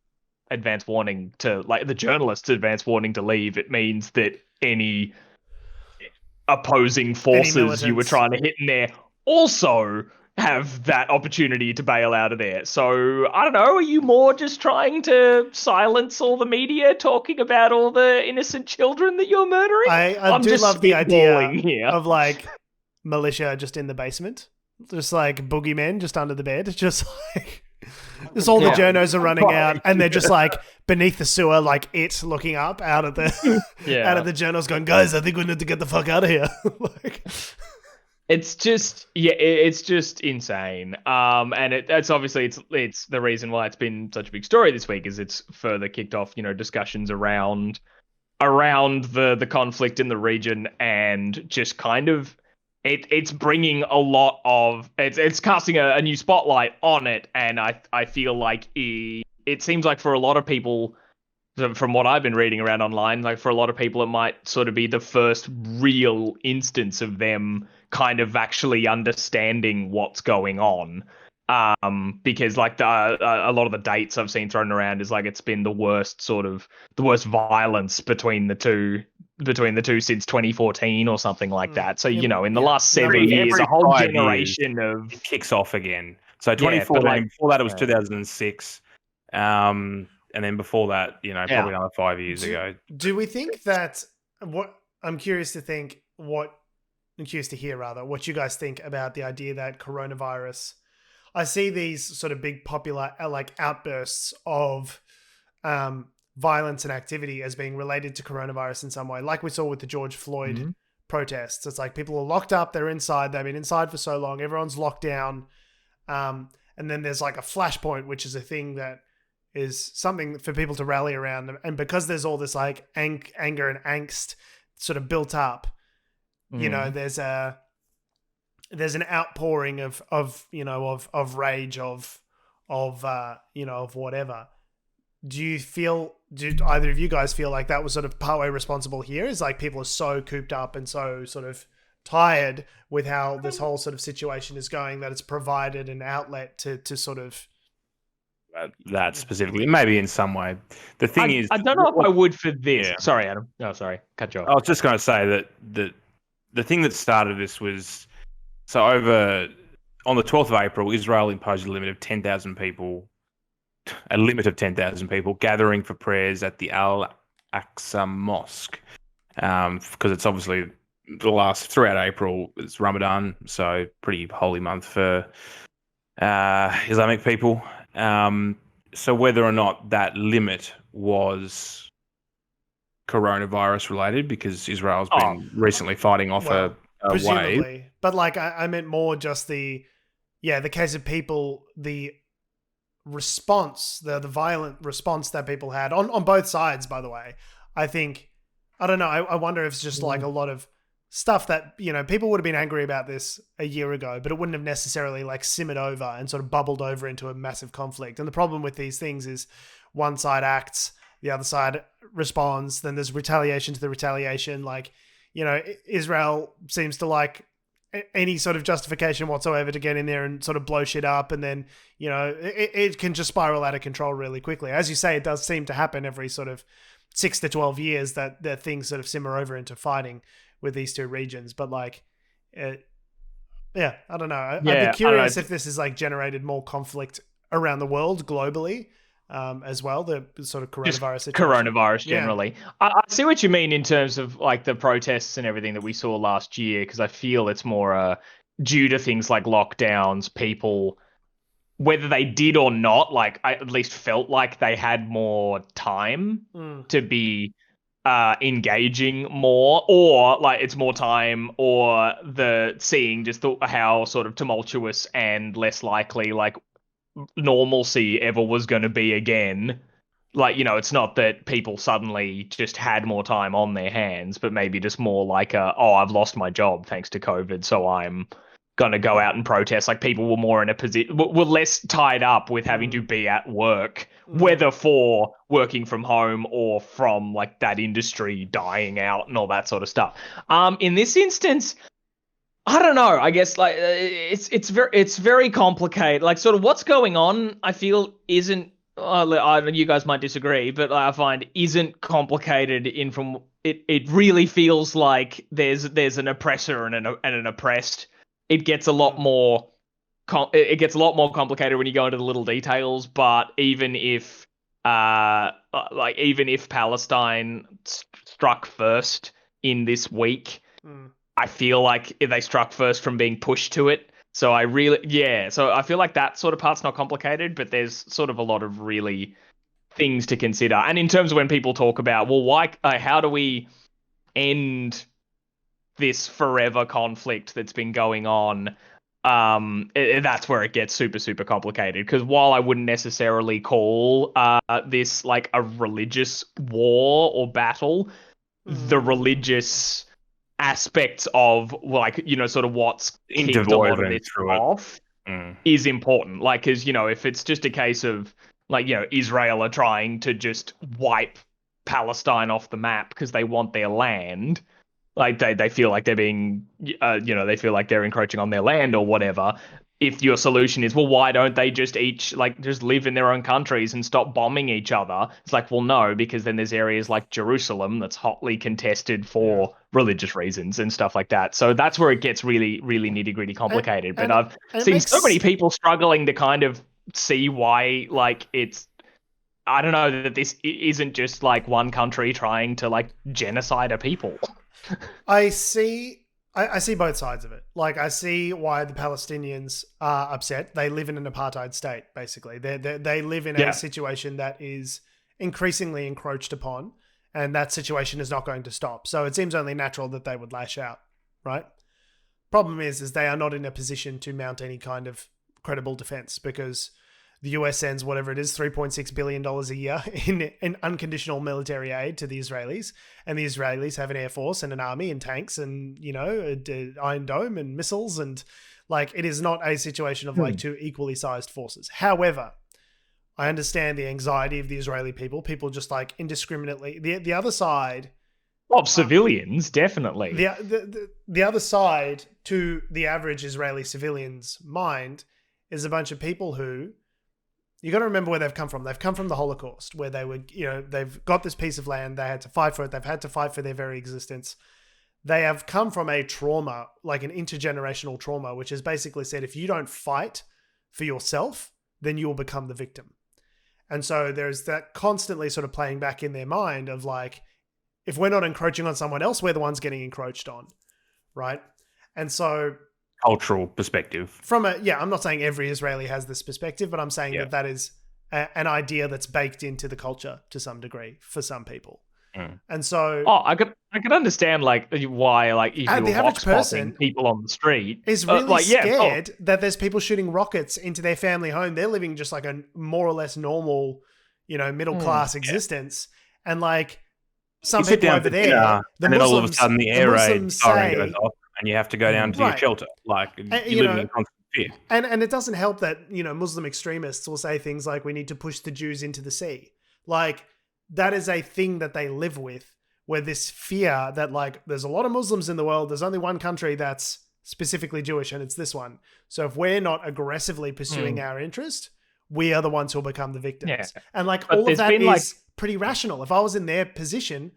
advance warning to, like, the journalists advance warning to leave, it means that any opposing forces you were trying to hit in there also have that opportunity to bail out of there. So, I don't know, are you more just trying to silence all the media talking about all the innocent children that you're murdering? I do love the idea of, like, militia just in the basement. Just, like, boogeymen just under the bed. Just, like, just all the journos are running out, and they're just, like, beneath the sewer, like, looking up out of the out of the journals going, guys, I think we need to get the fuck out of here. Like... It's just insane. And it's obviously it's the reason why it's been such a big story this week is it's further kicked off, discussions around the conflict in the region, and just kind of it's bringing a lot of it's casting a new spotlight on it, and I feel like it seems like for a lot of people, from what I've been reading around online, like for a lot of people, it might sort of be the first real instance of them kind of actually understanding what's going on. Because like a lot of the dates I've seen thrown around is like it's been the worst violence between the two since 2014 or something like that. So, in the last 7 years, a whole generation of... It kicks off again. So 2014, before that it was 2006. And then before that, probably another 5 years ago. Do we think that I'm curious to hear what you guys think about the idea that coronavirus, I see these sort of big popular like outbursts of violence and activity as being related to coronavirus in some way, like we saw with the George Floyd protests. It's like people are locked up, they're inside, they've been inside for so long, everyone's locked down. And then there's like a flashpoint, which is a thing that is something for people to rally around. And because there's all this like anger and angst sort of built up, there's an outpouring of rage, of whatever. Do either of you guys feel like that was sort of partway responsible here? Is like people are so cooped up and so sort of tired with how this whole sort of situation is going that it's provided an outlet to sort of that specifically, maybe in some way. The thing is, I don't know if I would for this. Yeah. Sorry, Adam. No, sorry, cut you off. I was just going to say that the thing that started this was on the 12th of April, Israel imposed a limit of 10,000 people gathering for prayers at the Al-Aqsa Mosque. because it's obviously throughout April, it's Ramadan, so pretty holy month for Islamic people. So whether or not that limit was coronavirus related, because Israel's been recently fighting off a presumably wave. But like I meant more just the case of people, the response, the violent response that people had on both sides, by the way. I think, I don't know, I wonder if it's just like a lot of stuff that, you know, people would have been angry about this a year ago, but it wouldn't have necessarily like simmered over and sort of bubbled over into a massive conflict. And the problem with these things is one side acts, the other side responds, then there's retaliation to the retaliation. Like, you know, Israel seems to like any sort of justification whatsoever to get in there and sort of blow shit up. And then, you know, it can just spiral out of control really quickly. As you say, it does seem to happen every sort of 6 to 12 years that things sort of simmer over into fighting with these two regions. But like, I don't know. I'd be curious if this has like generated more conflict around the world globally. As well, the sort of coronavirus situation. Coronavirus generally. Yeah. I see what you mean in terms of like the protests and everything that we saw last year, because I feel it's more due to things like lockdowns, people, whether they did or not, like I at least felt like they had more time to be engaging more, or like it's more time, or seeing just how sort of tumultuous and less likely like normalcy ever was going to be again. Like, you know, it's not that people suddenly just had more time on their hands, but maybe just more like I've lost my job thanks to COVID, so I'm going to go out and protest. Like, people were more in a position, were less tied up with having to be at work, whether for working from home or from like that industry dying out and all that sort of stuff. In this instance, I don't know. I guess like it's very complicated. Like, sort of what's going on, I feel isn't. You guys might disagree, but I find isn't complicated. It really feels like there's an oppressor and an oppressed. It gets a lot more. It gets a lot more complicated when you go into the little details. But even if Palestine struck first in this week. I feel like they struck first from being pushed to it. So so I feel like that sort of part's not complicated, but there's sort of a lot of really things to consider. And in terms of when people talk about, well, how do we end this forever conflict that's been going on? That's where it gets super, super complicated. Because while I wouldn't necessarily call this like a religious war or battle, the religious aspects of like, you know, sort of what's kicked a lot of this off is important. Like, because, you know, if it's just a case of like, you know, Israel are trying to just wipe Palestine off the map because they want their land, like they feel like they're being they feel like they're encroaching on their land or whatever. If your solution is, well, why don't they just just live in their own countries and stop bombing each other? It's like, well, no, because then there's areas like Jerusalem that's hotly contested for religious reasons and stuff like that. So that's where it gets really, really nitty-gritty complicated. But I've seen so many people struggling to kind of see why, like, it's, I don't know, that this isn't just like one country trying to like genocide a people. I see both sides of it. Like, I see why the Palestinians are upset. They live in an apartheid state, basically. They live in a situation that is increasingly encroached upon, and that situation is not going to stop. So it seems only natural that they would lash out, right? Problem is they are not in a position to mount any kind of credible defense, because the US sends whatever it is, $3.6 billion a year in unconditional military aid to the Israelis. And the Israelis have an air force and an army and tanks and, you know, Iron Dome and missiles. And like, it is not a situation of like two equally sized forces. However, I understand the anxiety of the Israeli people. People just like indiscriminately, the other side of civilians, definitely. The other side to the average Israeli civilian's mind is a bunch of people who, you got to remember where they've come from. They've come from the Holocaust, where they were, you know, they've got this piece of land. They had to fight for it. They've had to fight for their very existence. They have come from a trauma, like an intergenerational trauma, which has basically said, if you don't fight for yourself, then you will become the victim. And so there's that constantly sort of playing back in their mind of like, if we're not encroaching on someone else, we're the ones getting encroached on, right? And so cultural perspective. I'm not saying every Israeli has this perspective, but I'm saying that is an idea that's baked into the culture to some degree for some people. And so, I could understand like why like if the you're average person people on the street is really scared that there's people shooting rockets into their family home. They're living just like a more or less normal, middle class existence, and like some people over there, and then all of a sudden the air raid siren goes off, and you have to go down to your shelter, like you're living in constant fear. And it doesn't help that Muslim extremists will say things like, "We need to push the Jews into the sea," like. That is a thing that they live with, where this fear that like there's a lot of Muslims in the world. There's only one country that's specifically Jewish, and it's this one. So if we're not aggressively pursuing our interest, we are the ones who'll become the victims. Yeah. And like all of that is pretty rational. If I was in their position,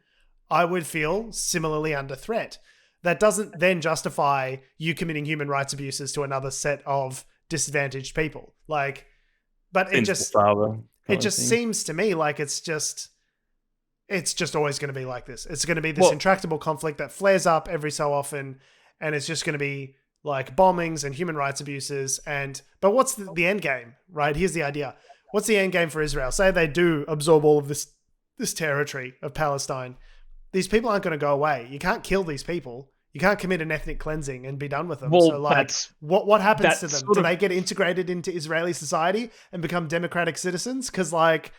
I would feel similarly under threat. That doesn't then justify you committing human rights abuses to another set of disadvantaged people. Like, but it just seems to me like it's just always going to be like this. It's going to be this intractable conflict that flares up every so often, and it's just going to be like bombings and human rights abuses. But what's the end game, right? Here's the idea. What's the end game for Israel? Say they do absorb all of this territory of Palestine. These people aren't going to go away. You can't kill these people. You can't commit an ethnic cleansing and be done with them. So like, what happens to them? Do they get integrated into Israeli society and become democratic citizens? Because like,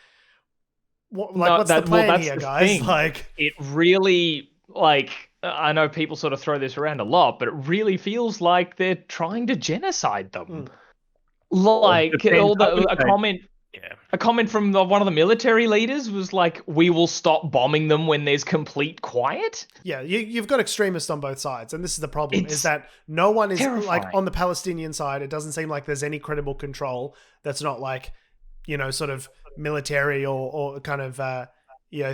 what's the plan here, guys? Like, it really, like, I know people sort of throw this around a lot, but it really feels like they're trying to genocide them. Like, a comment from one of the military leaders was like, "We will stop bombing them when there's complete quiet." Yeah, you've got extremists on both sides, and this is the problem: is that no one is like on the Palestinian side. It doesn't seem like there's any credible control that's not like, sort of military or kind of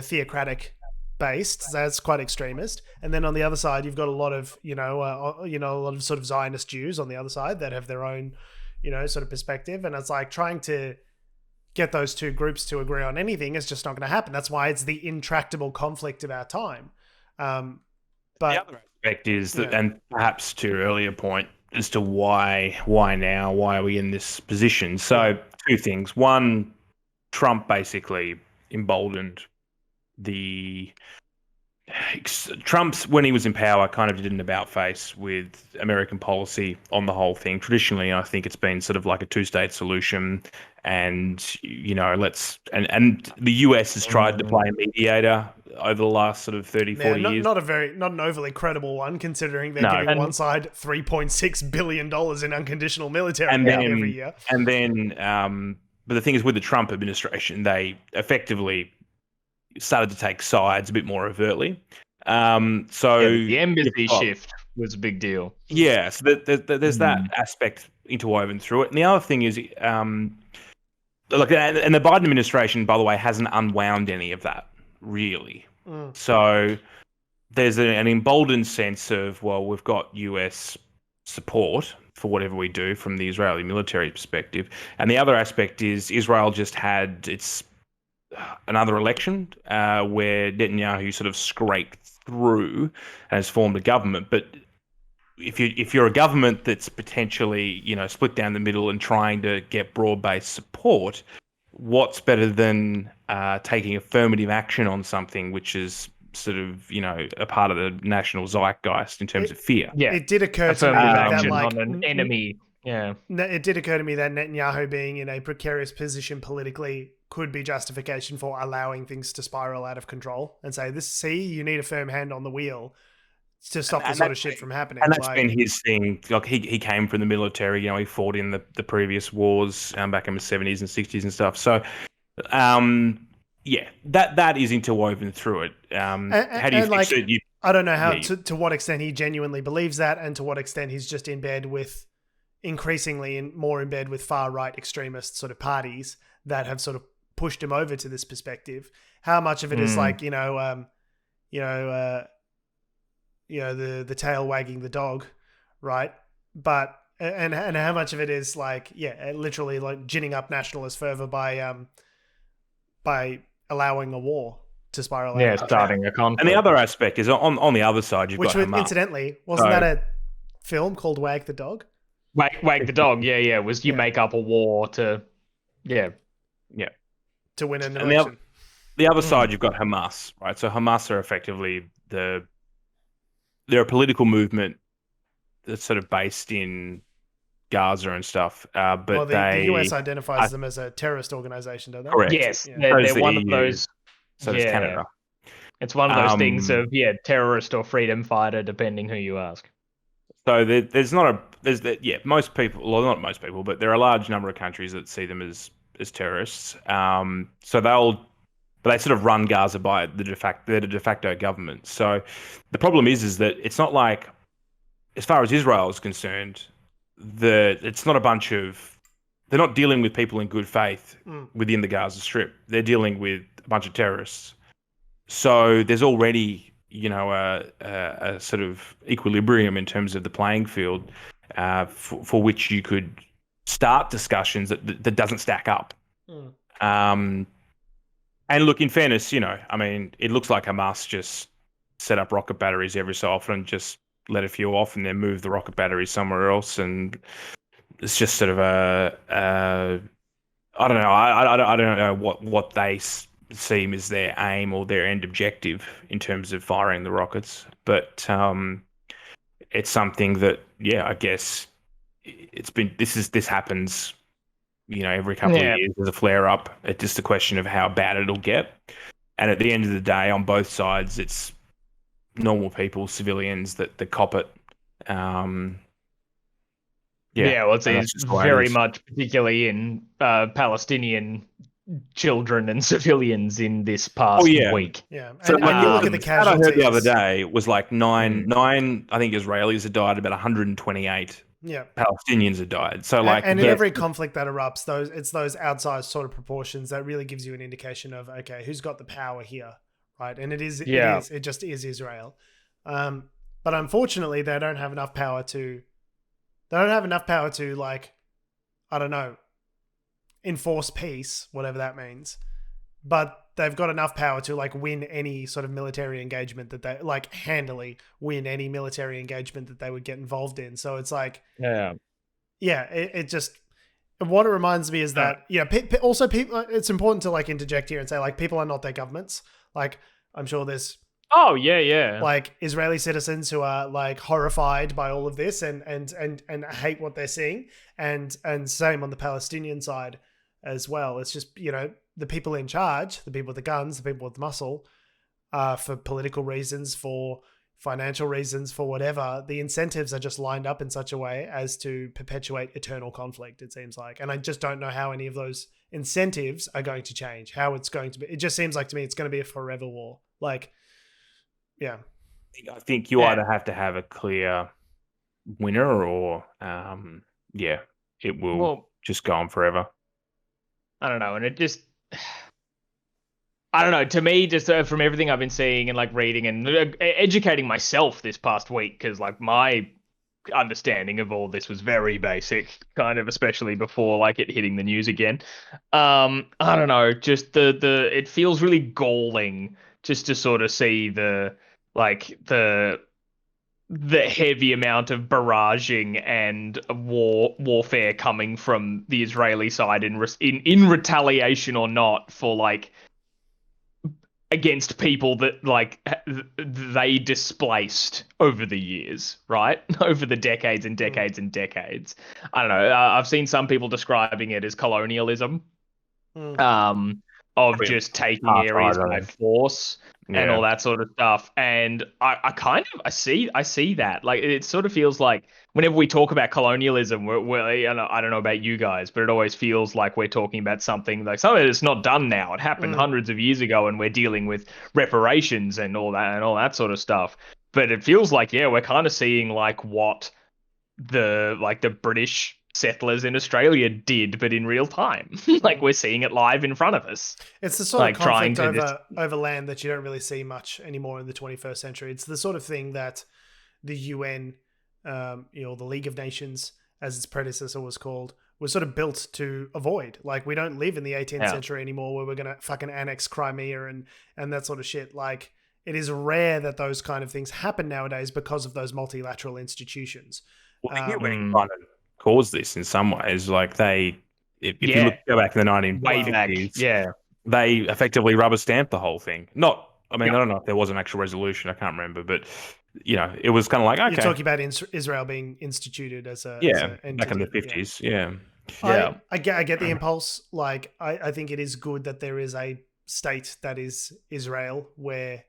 theocratic based. That's quite extremist. And then on the other side, you've got a lot of a lot of sort of Zionist Jews on the other side that have their own sort of perspective, and it's like trying to get those two groups to agree on anything is just not going to happen. That's why it's the intractable conflict of our time. But the other aspect is that, and perhaps to your earlier point as to why now, why are we in this position? So two things. One, Trump basically emboldened Trump's, when he was in power, kind of did an about-face with American policy on the whole thing. Traditionally, I think it's been sort of like a two-state solution, and and the US has tried to play mediator over the last sort of 40 years. Not an overly credible one, considering they're giving one side $3.6 billion in unconditional military every year. And then, but the thing is, with the Trump administration, they effectively started to take sides a bit more overtly. The embassy shift was a big deal. Yeah, so there's that aspect interwoven through it. And the other thing is, and the Biden administration, by the way, hasn't unwound any of that, really. So there's an emboldened sense of, well, we've got US support for whatever we do from the Israeli military perspective. And the other aspect is Israel just had another election where Netanyahu sort of scraped through and has formed a government. But if you're a government that's potentially split down the middle and trying to get broad-based support, what's better than taking affirmative action on something which is sort of a part of the national zeitgeist in terms of fear? Yeah, it did occur to me that on an enemy. Yeah, it did occur to me that Netanyahu being in a precarious position politically could be justification for allowing things to spiral out of control and say, you need a firm hand on the wheel to stop this sort of shit from happening. And that's been his thing. Like he came from the military, he fought in the previous wars back in the 70s and 60s and stuff. So, that is interwoven through it. How do you fix it? I don't know to what extent he genuinely believes that, and to what extent he's just increasingly more in bed with far-right extremist sort of parties that have sort of pushed him over to this perspective. How much of it is like, the tail wagging the dog, right? But and how much of it is like, literally like ginning up nationalist fervor by allowing a war, to spiral out. Yeah, starting a conflict. And the other aspect is on the other side, you've got Hamas. Incidentally, wasn't that a film called Wag the Dog? Wag the Dog, yeah. Was you make up a war to, to win an election. The other side, you've got Hamas, right? So Hamas are effectively they're a political movement that's sort of based in Gaza and stuff. But the US identifies them as a terrorist organization, don't they? Correct. Yes, they're one of those. So does Canada. It's one of those things of terrorist or freedom fighter, depending who you ask. So most people, well, not most people, but there are a large number of countries that see them as terrorists. So they sort of run Gaza by the de facto government. So the problem is that it's not like, as far as Israel is concerned, it's not a bunch of, they're not dealing with people in good faith within the Gaza Strip. They're dealing with a bunch of terrorists. So there's already, a sort of equilibrium in terms of the playing field for which you could start discussions that doesn't stack up. And look, in fairness, it looks like Hamas just set up rocket batteries every so often and just let a few off and then move the rocket batteries somewhere else. And it's just sort of I don't know. I don't know what they seem as their aim or their end objective in terms of firing the rockets. But it's something that, I guess this happens, every couple of years there's a flare up. It's just a question of how bad it'll get. And at the end of the day, on both sides, it's normal people, civilians that cop it. It's very much, particularly in Palestinian children and civilians in this past week. Yeah. So and you look at the casualties. I heard the other day was like nine, I think Israelis have died, about 128 Palestinians have died. So and in every conflict that erupts, it's those outsized sort of proportions that really gives you an indication of, okay, who's got the power here, right? And it just is Israel. But unfortunately, they don't have enough power to like, I don't know, enforce peace, whatever that means. But they've got enough power to like win any sort of military engagement that they like handily win any military engagement that they would get involved in. So it's like, it just, what it reminds me is that, also people, it's important to like interject here and say like, people are not their governments. Like, I'm sure there's, like Israeli citizens who are like horrified by all of this and hate what they're seeing. And same on the Palestinian side as well. It's just, the people in charge, the people with the guns, the people with the muscle, for political reasons, for financial reasons, for whatever, the incentives are just lined up in such a way as to perpetuate eternal conflict, it seems like. And I just don't know how any of those incentives are going to change, how it's going to be. It just seems like to me it's going to be a forever war. Like, I think you either have to have a clear winner or, it will just go on forever. I don't know. And it just, I don't know. To me, just from everything I've been seeing and like reading and educating myself this past week, because like my understanding of all this was very basic, kind of, especially before like it hitting the news again. I don't know. Just it feels really galling just to sort of see the heavy amount of barraging and warfare coming from the Israeli side in retaliation or not for like against people that like they displaced over the years, right? Over the decades and decades and decades. I don't know. I've seen some people describing it as colonialism, of just taking areas by force. And all that sort of stuff. And I see that. Like, it sort of feels like whenever we talk about colonialism, I don't know about you guys, but it always feels like we're talking about something that's not done now. It happened hundreds of years ago, and we're dealing with reparations and all that sort of stuff. But it feels like, we're kind of seeing like what the British settlers in Australia did, but in real time. Like, we're seeing it live in front of us. It's the sort of conflict over land that you don't really see much anymore in the 21st century. It's the sort of thing that the UN, the League of Nations, as its predecessor was called, was sort of built to avoid. Like, we don't live in the 18th century anymore where we're going to fucking annex Crimea and that sort of shit. Like, it is rare that those kind of things happen nowadays because of those multilateral institutions. Well, the UN kind of caused this in some ways. Like, if you go back in the 1950s, they effectively rubber stamped the whole thing. I don't know if there was an actual resolution. I can't remember, but it was kind of like, okay. You're talking about Israel being instituted as a back in the 50s. Yeah. I get the impulse. Like, I think it is good that there is a state that is Israel where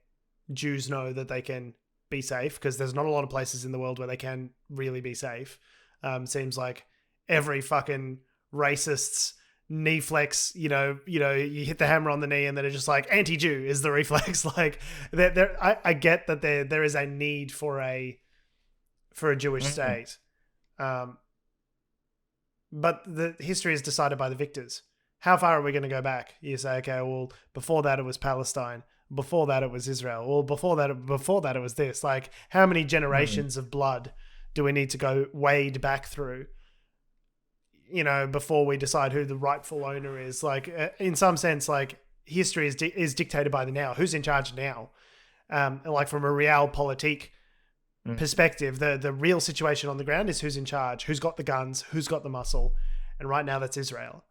Jews know that they can be safe, because there's not a lot of places in the world where they can really be safe. Seems like every fucking racist's knee flex, you hit the hammer on the knee and then it's just like anti-Jew is the reflex. Like, I get that there is a need for a Jewish state. But the history is decided by the victors. How far are we going to go back? You say, okay, well, before that it was Palestine. Before that it was Israel. Well, before that it was this. Like, how many generations of blood do we need to go wade back through, before we decide who the rightful owner is? Like, in some sense, like, history is dictated by the now. Who's in charge now? And like, from a realpolitik perspective, the real situation on the ground is who's in charge, who's got the guns, who's got the muscle. And right now that's Israel.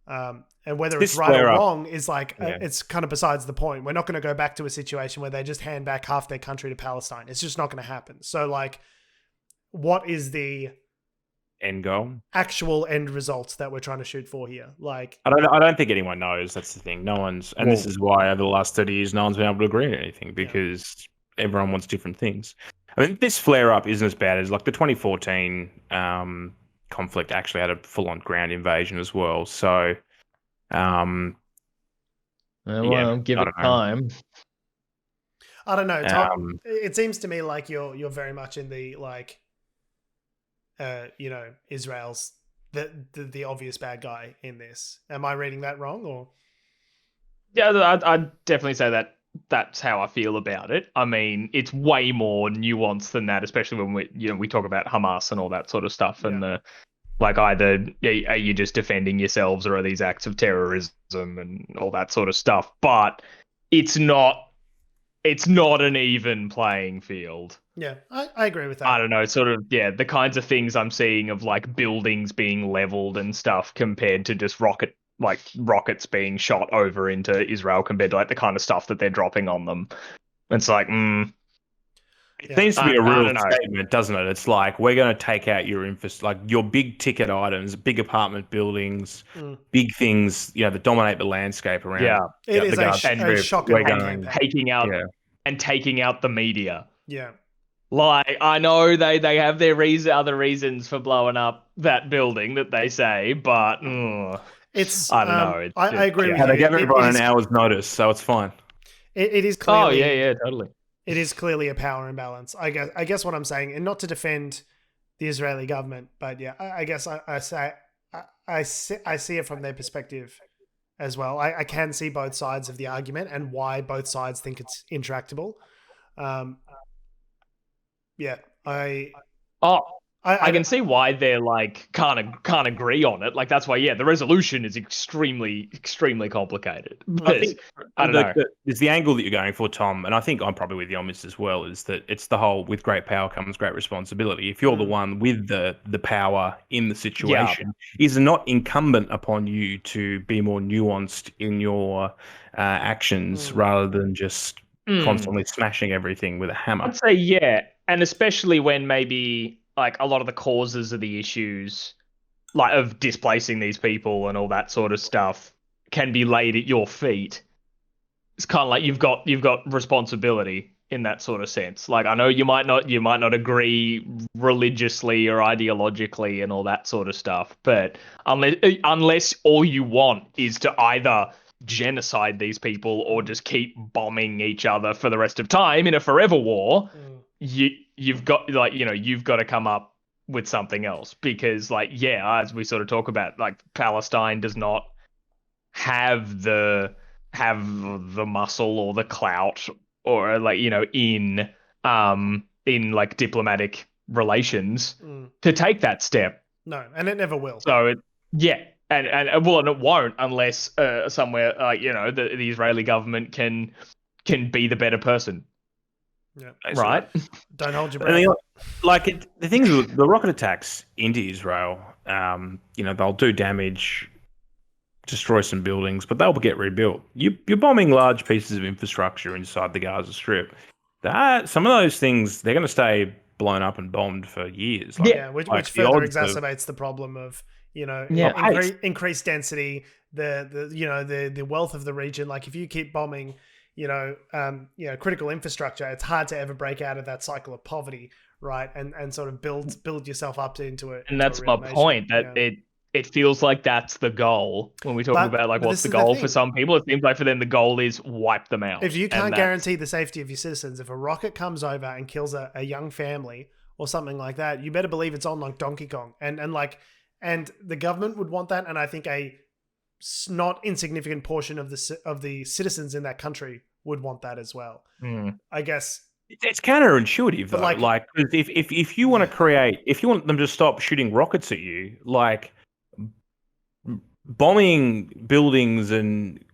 And whether it's right or wrong is like, it's kind of besides the point. We're not going to go back to a situation where they just hand back half their country to Palestine. It's just not going to happen. So, like, what is the end goal, actual end results that we're trying to shoot for here? Like, I don't think anyone knows. That's the thing. No one's, and this is why over the last 30 years, no one's been able to agree on anything, because everyone wants different things. I mean, this flare up isn't as bad as like the 2014 conflict actually had a full on ground invasion as well. So, give it time. I don't know, Tom. It seems to me like you're very much in the, like, Israel's the obvious bad guy in this. Am I reading that wrong, or? Yeah, I'd definitely say that's how I feel about it. I mean, it's way more nuanced than that, especially when we talk about Hamas and all that sort of stuff, and either are you just defending yourselves, or are these acts of terrorism and all that sort of stuff? But it's not an even playing field. Yeah, I agree with that. I don't know, sort of, the kinds of things I'm seeing of, like, buildings being leveled and stuff compared to just rockets being shot over into Israel, compared to, like, the kind of stuff that they're dropping on them. It's like, It seems to be a real statement, doesn't it? It's like, we're going to take out your your big ticket items, big apartment buildings, big things, that dominate the landscape around. Yeah, it is a shocking taking out the media. Yeah. Like, I know they have their other reasons for blowing up that building that they say, but it's, I don't know. I agree with you. They gave everyone an hour's notice, so it's fine. It is clearly. Oh yeah, totally. It is clearly a power imbalance. I guess what I'm saying, and not to defend the Israeli government, but I guess I see it from their perspective as well. I can see both sides of the argument and why both sides think it's intractable. I can see why they're like can't agree on it. Like, that's why the resolution is extremely complicated. I don't know. There's the angle that you're going for, Tom, and I think I'm probably with you on this as well. Is that it's the whole with great power comes great responsibility. If you're the one with the power in the situation, is it not incumbent upon you to be more nuanced in your actions rather than just constantly smashing everything with a hammer? I'd say and especially when maybe, like, a lot of the causes of the issues, like, of displacing these people and all that sort of stuff, can be laid at your feet. It's kind of like you've got responsibility in that sort of sense. Like, I know you might not agree religiously or ideologically and all that sort of stuff, but unless all you want is to either genocide these people or just keep bombing each other for the rest of time in a forever war, you've got to come up with something else, because, like, as we sort of talk about, like, Palestine does not have the muscle or the clout or, like, in diplomatic relations to take that step. No, and it never will. So Yeah, and well, and it won't unless somewhere the Israeli government can be the better person. Yeah. Right. Don't hold your breath. The thing is, the rocket attacks into Israel, they'll do damage, destroy some buildings, but they'll get rebuilt. You're bombing large pieces of infrastructure inside the Gaza Strip. Some of those things, they're going to stay blown up and bombed for years. Which further exacerbates the problem of increased density, the wealth of the region. Like if you keep bombing, critical infrastructure, it's hard to ever break out of that cycle of poverty, right? And sort of build yourself up into it. And that's my point. That it feels like that's the goal when we talk about like what's the goal for some people. It seems like for them the goal is wipe them out. If you can't guarantee the safety of your citizens, if a rocket comes over and kills a young family or something like that, you better believe it's on like Donkey Kong, and the government would want that, and I think a not insignificant portion of the citizens in that country would want that as well. I guess it's counterintuitive though. Like if you want them to stop shooting rockets at you, like bombing buildings and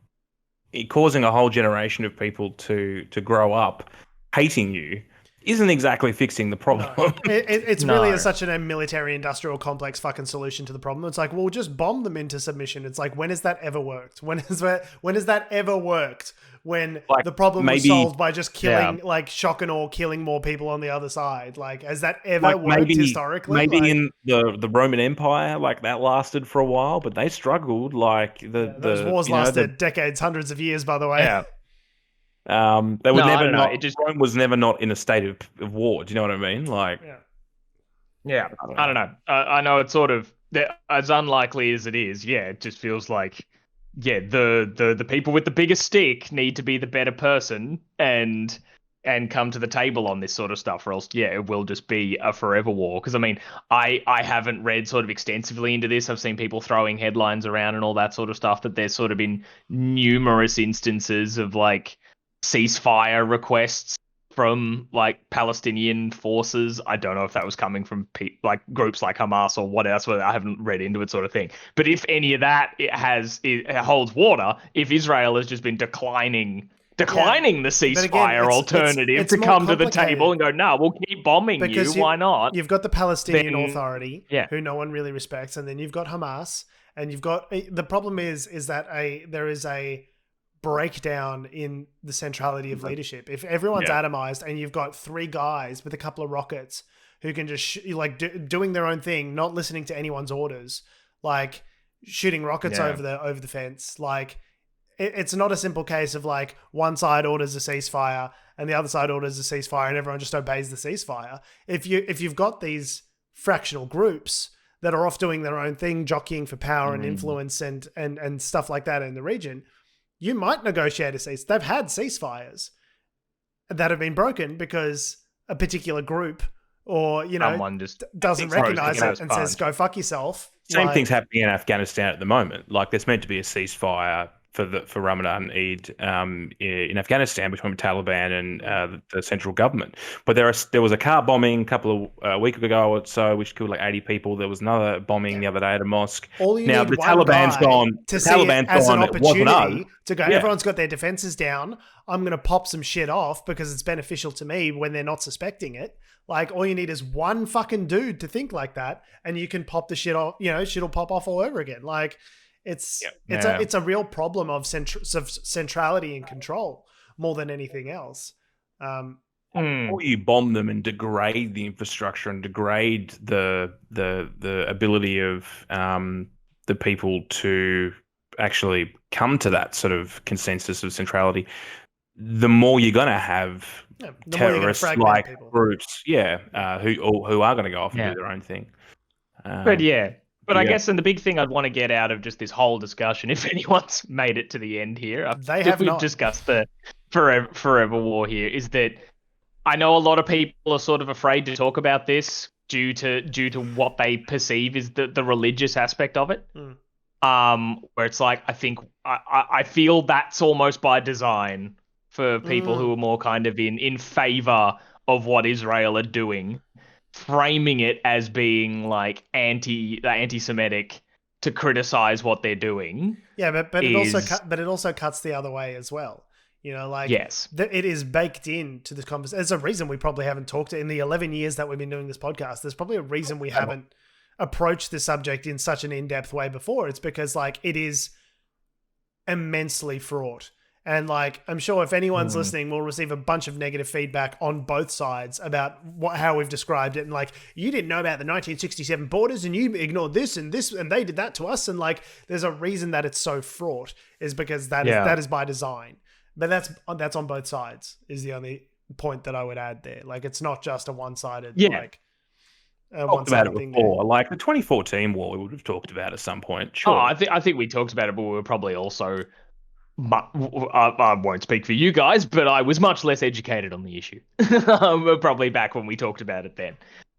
causing a whole generation of people to grow up hating you isn't exactly fixing the problem. No. It's really such a military-industrial complex fucking solution to the problem. It's like, well, just bomb them into submission. It's like, when has that ever worked? When has that ever worked? When the problem was solved by just killing, like shock and awe, killing more people on the other side. Like, has that ever worked historically? Maybe in the Roman Empire, like that lasted for a while, but they struggled. Like those wars lasted decades, hundreds of years, by the way. Yeah. Rome was never not in a state of war. Do you know what I mean? Like, I don't know. I know it's sort of as unlikely as it is. Yeah, it just feels like, the people with the biggest stick need to be the better person and come to the table on this sort of stuff, or else, it will just be a forever war. Because I mean, I haven't read sort of extensively into this. I've seen people throwing headlines around and all that sort of stuff. That there's sort of been numerous instances of like ceasefire requests from like Palestinian forces. I don't know if that was coming from like groups like Hamas or what else. I haven't read into it, sort of thing. But if any of that it holds water, if Israel has just been declining the ceasefire alternative to come to the table and go, no, we'll keep bombing because why not? You've got the Palestinian Authority, who no one really respects, and then you've got Hamas, and you've got the problem is that there is a breakdown in the centrality of leadership. If everyone's atomized and you've got three guys with a couple of rockets who can just doing their own thing, not listening to anyone's orders, like shooting rockets over the fence, like it's not a simple case of like one side orders a ceasefire and the other side orders a ceasefire and everyone just obeys the ceasefire. If you've got these fractional groups that are off doing their own thing, jockeying for power and influence and stuff like that in the region, you might negotiate a cease. They've had ceasefires that have been broken because a particular group or, someone just doesn't recognize it and says, go fuck yourself. Same thing's happening in Afghanistan at the moment. Like there's meant to be a ceasefire for Ramadan Eid in Afghanistan between the Taliban and the central government. But there was a car bombing a week ago or so, which killed like 80 people. There was another bombing the other day at a mosque. Now the Taliban's gone. To see it as an opportunity to go, everyone's got their defenses down. I'm going to pop some shit off because it's beneficial to me when they're not suspecting it. Like all you need is one fucking dude to think like that, and you can pop the shit off. Shit'll pop off all over again. Like. It's a real problem of centrality and control more than anything else. Or you bomb them and degrade the infrastructure and degrade the ability of the people to actually come to that sort of consensus of centrality. The more you're going to have terrorist-like groups, who are going to go off and do their own thing. But I guess, and the big thing I'd want to get out of just this whole discussion, if anyone's made it to the end here, we've discussed the forever war here, is that I know a lot of people are sort of afraid to talk about this due to what they perceive is the religious aspect of it. Where it's like, I feel that's almost by design for people who are more kind of in favor of what Israel are doing, framing it as being like anti-Semitic to criticize what they're doing. Yeah, but it also cuts the other way as well. You know, like, yes, it is baked into this conversation. There's a reason we probably haven't talked in the 11 years that we've been doing this podcast. There's probably a reason we haven't approached the subject in such an in-depth way before. It's because, like, it is immensely fraught. And, like, I'm sure if anyone's listening, we'll receive a bunch of negative feedback on both sides about how we've described it. And, like, you didn't know about the 1967 borders and you ignored this and they did that to us. And, like, there's a reason that it's so fraught, is because that is by design. But that's on both sides, is the only point that I would add there. Like, it's not just a one-sided, like, talked about it before. Like the 2014 war, we would have talked about at some point. Sure. Oh, I think we talked about it, but we were probably also. I won't speak for you guys, but I was much less educated on the issue. Probably back when we talked about it then.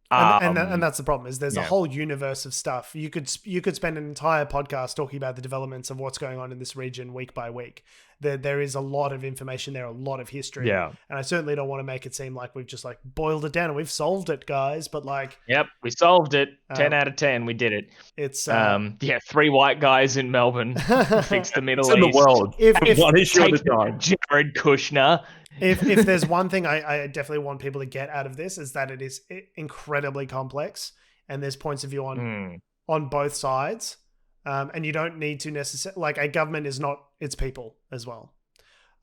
And that's the problem, is there's a whole universe of stuff. You could spend an entire podcast talking about the developments of what's going on in this region week by week. There is a lot of information there, a lot of history. Yeah. And I certainly don't want to make it seem like we've just, like, boiled it down and we've solved it, guys. But, like, yep, we solved it. 10 out of 10. We did it. It's 3 white guys in Melbourne fixed the Middle East. In the world. One issue at a time. Jared Kushner. If there's one thing I definitely want people to get out of this, is that it is incredibly complex, and there's points of view on both sides. And you don't need to necessarily, like, a government is not its people as well.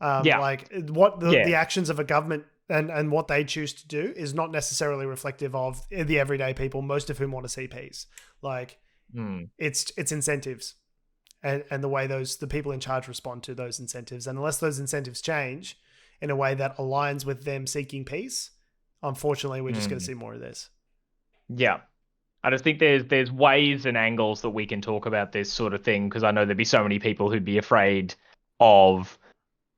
Like, what the actions of a government and what they choose to do is not necessarily reflective of the everyday people, most of whom want to see peace. Like, it's incentives and the way the people in charge respond to those incentives. And unless those incentives change in a way that aligns with them seeking peace, unfortunately, we're just going to see more of this. Yeah. I just think there's ways and angles that we can talk about this sort of thing, because I know there'd be so many people who'd be afraid of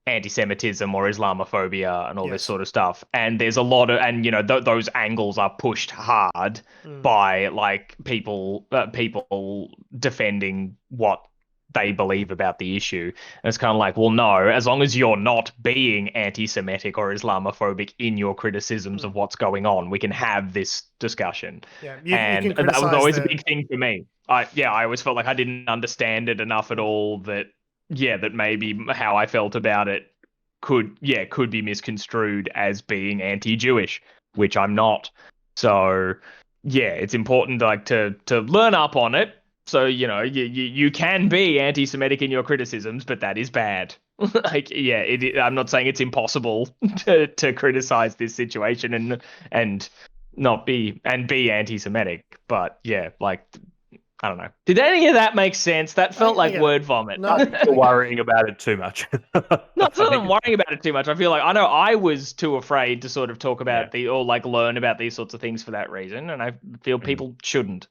anti-Semitism or Islamophobia and all this sort of stuff. And there's a lot of, and, you know, those angles are pushed hard by, like, people defending what they believe about the issue. And it's kind of like, well, no, as long as you're not being anti-Semitic or Islamophobic in your criticisms of what's going on, we can have this discussion. Yeah, and that was always a big thing for me. I always felt like I didn't understand it enough at all, that maybe how I felt about it could be misconstrued as being anti-Jewish, which I'm not. So yeah, it's important, like, to learn up on it. So, you know, you can be anti-Semitic in your criticisms, but that is bad. Like, I'm not saying it's impossible to criticize this situation and not be anti-Semitic, but yeah, like, I don't know. Did any of that make sense? That felt like word vomit. Not worrying about it too much. Not that I'm worrying about it too much. I feel like, I know I was too afraid to sort of talk about or like learn about these sorts of things for that reason, and I feel people shouldn't.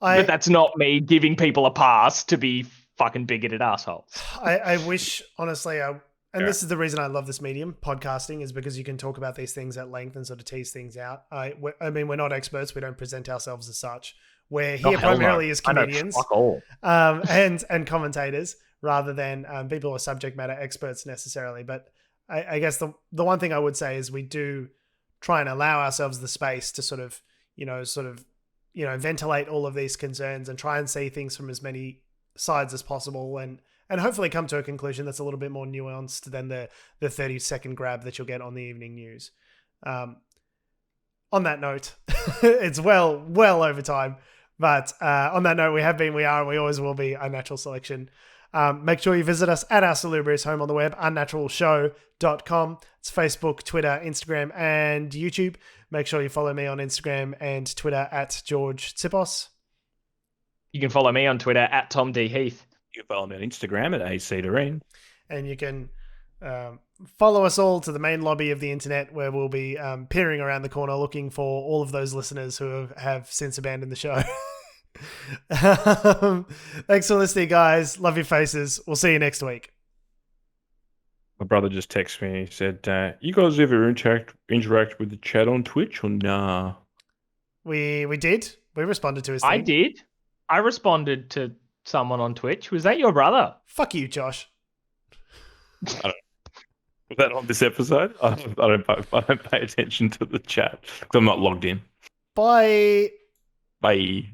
But that's not me giving people a pass to be fucking bigoted assholes. I wish, honestly, this is the reason I love this medium, podcasting, is because you can talk about these things at length and sort of tease things out. I mean, we're not experts. We don't present ourselves as such. We're here primarily as comedians and commentators, rather than people who are subject matter experts necessarily. But I guess the one thing I would say is we do try and allow ourselves the space to sort of ventilate all of these concerns and try and see things from as many sides as possible, and hopefully come to a conclusion that's a little bit more nuanced than the 30-second grab that you'll get on the evening news. On that note, it's well over time, but on that note, we have been, we are, and we always will be Unnatural Selection. Make sure you visit us at our salubrious home on the web, unnaturalshow.com. It's Facebook, Twitter, Instagram, and YouTube. Make sure you follow me on Instagram and Twitter at George Tsipos. You can follow me on Twitter at Tom D. Heath. You can follow me on Instagram at ACDareen. And you can follow us all to the main lobby of the internet, where we'll be peering around the corner looking for all of those listeners who have since abandoned the show. Thanks for listening, guys. Love your faces. We'll see you next week. My brother just texted me. He said, you guys ever interact with the chat on Twitch or nah? We did. We responded to his thing. I did. I responded to someone on Twitch. Was that your brother? Fuck you, Josh. Was that on this episode? I don't pay attention to the chat because I'm not logged in. Bye. Bye.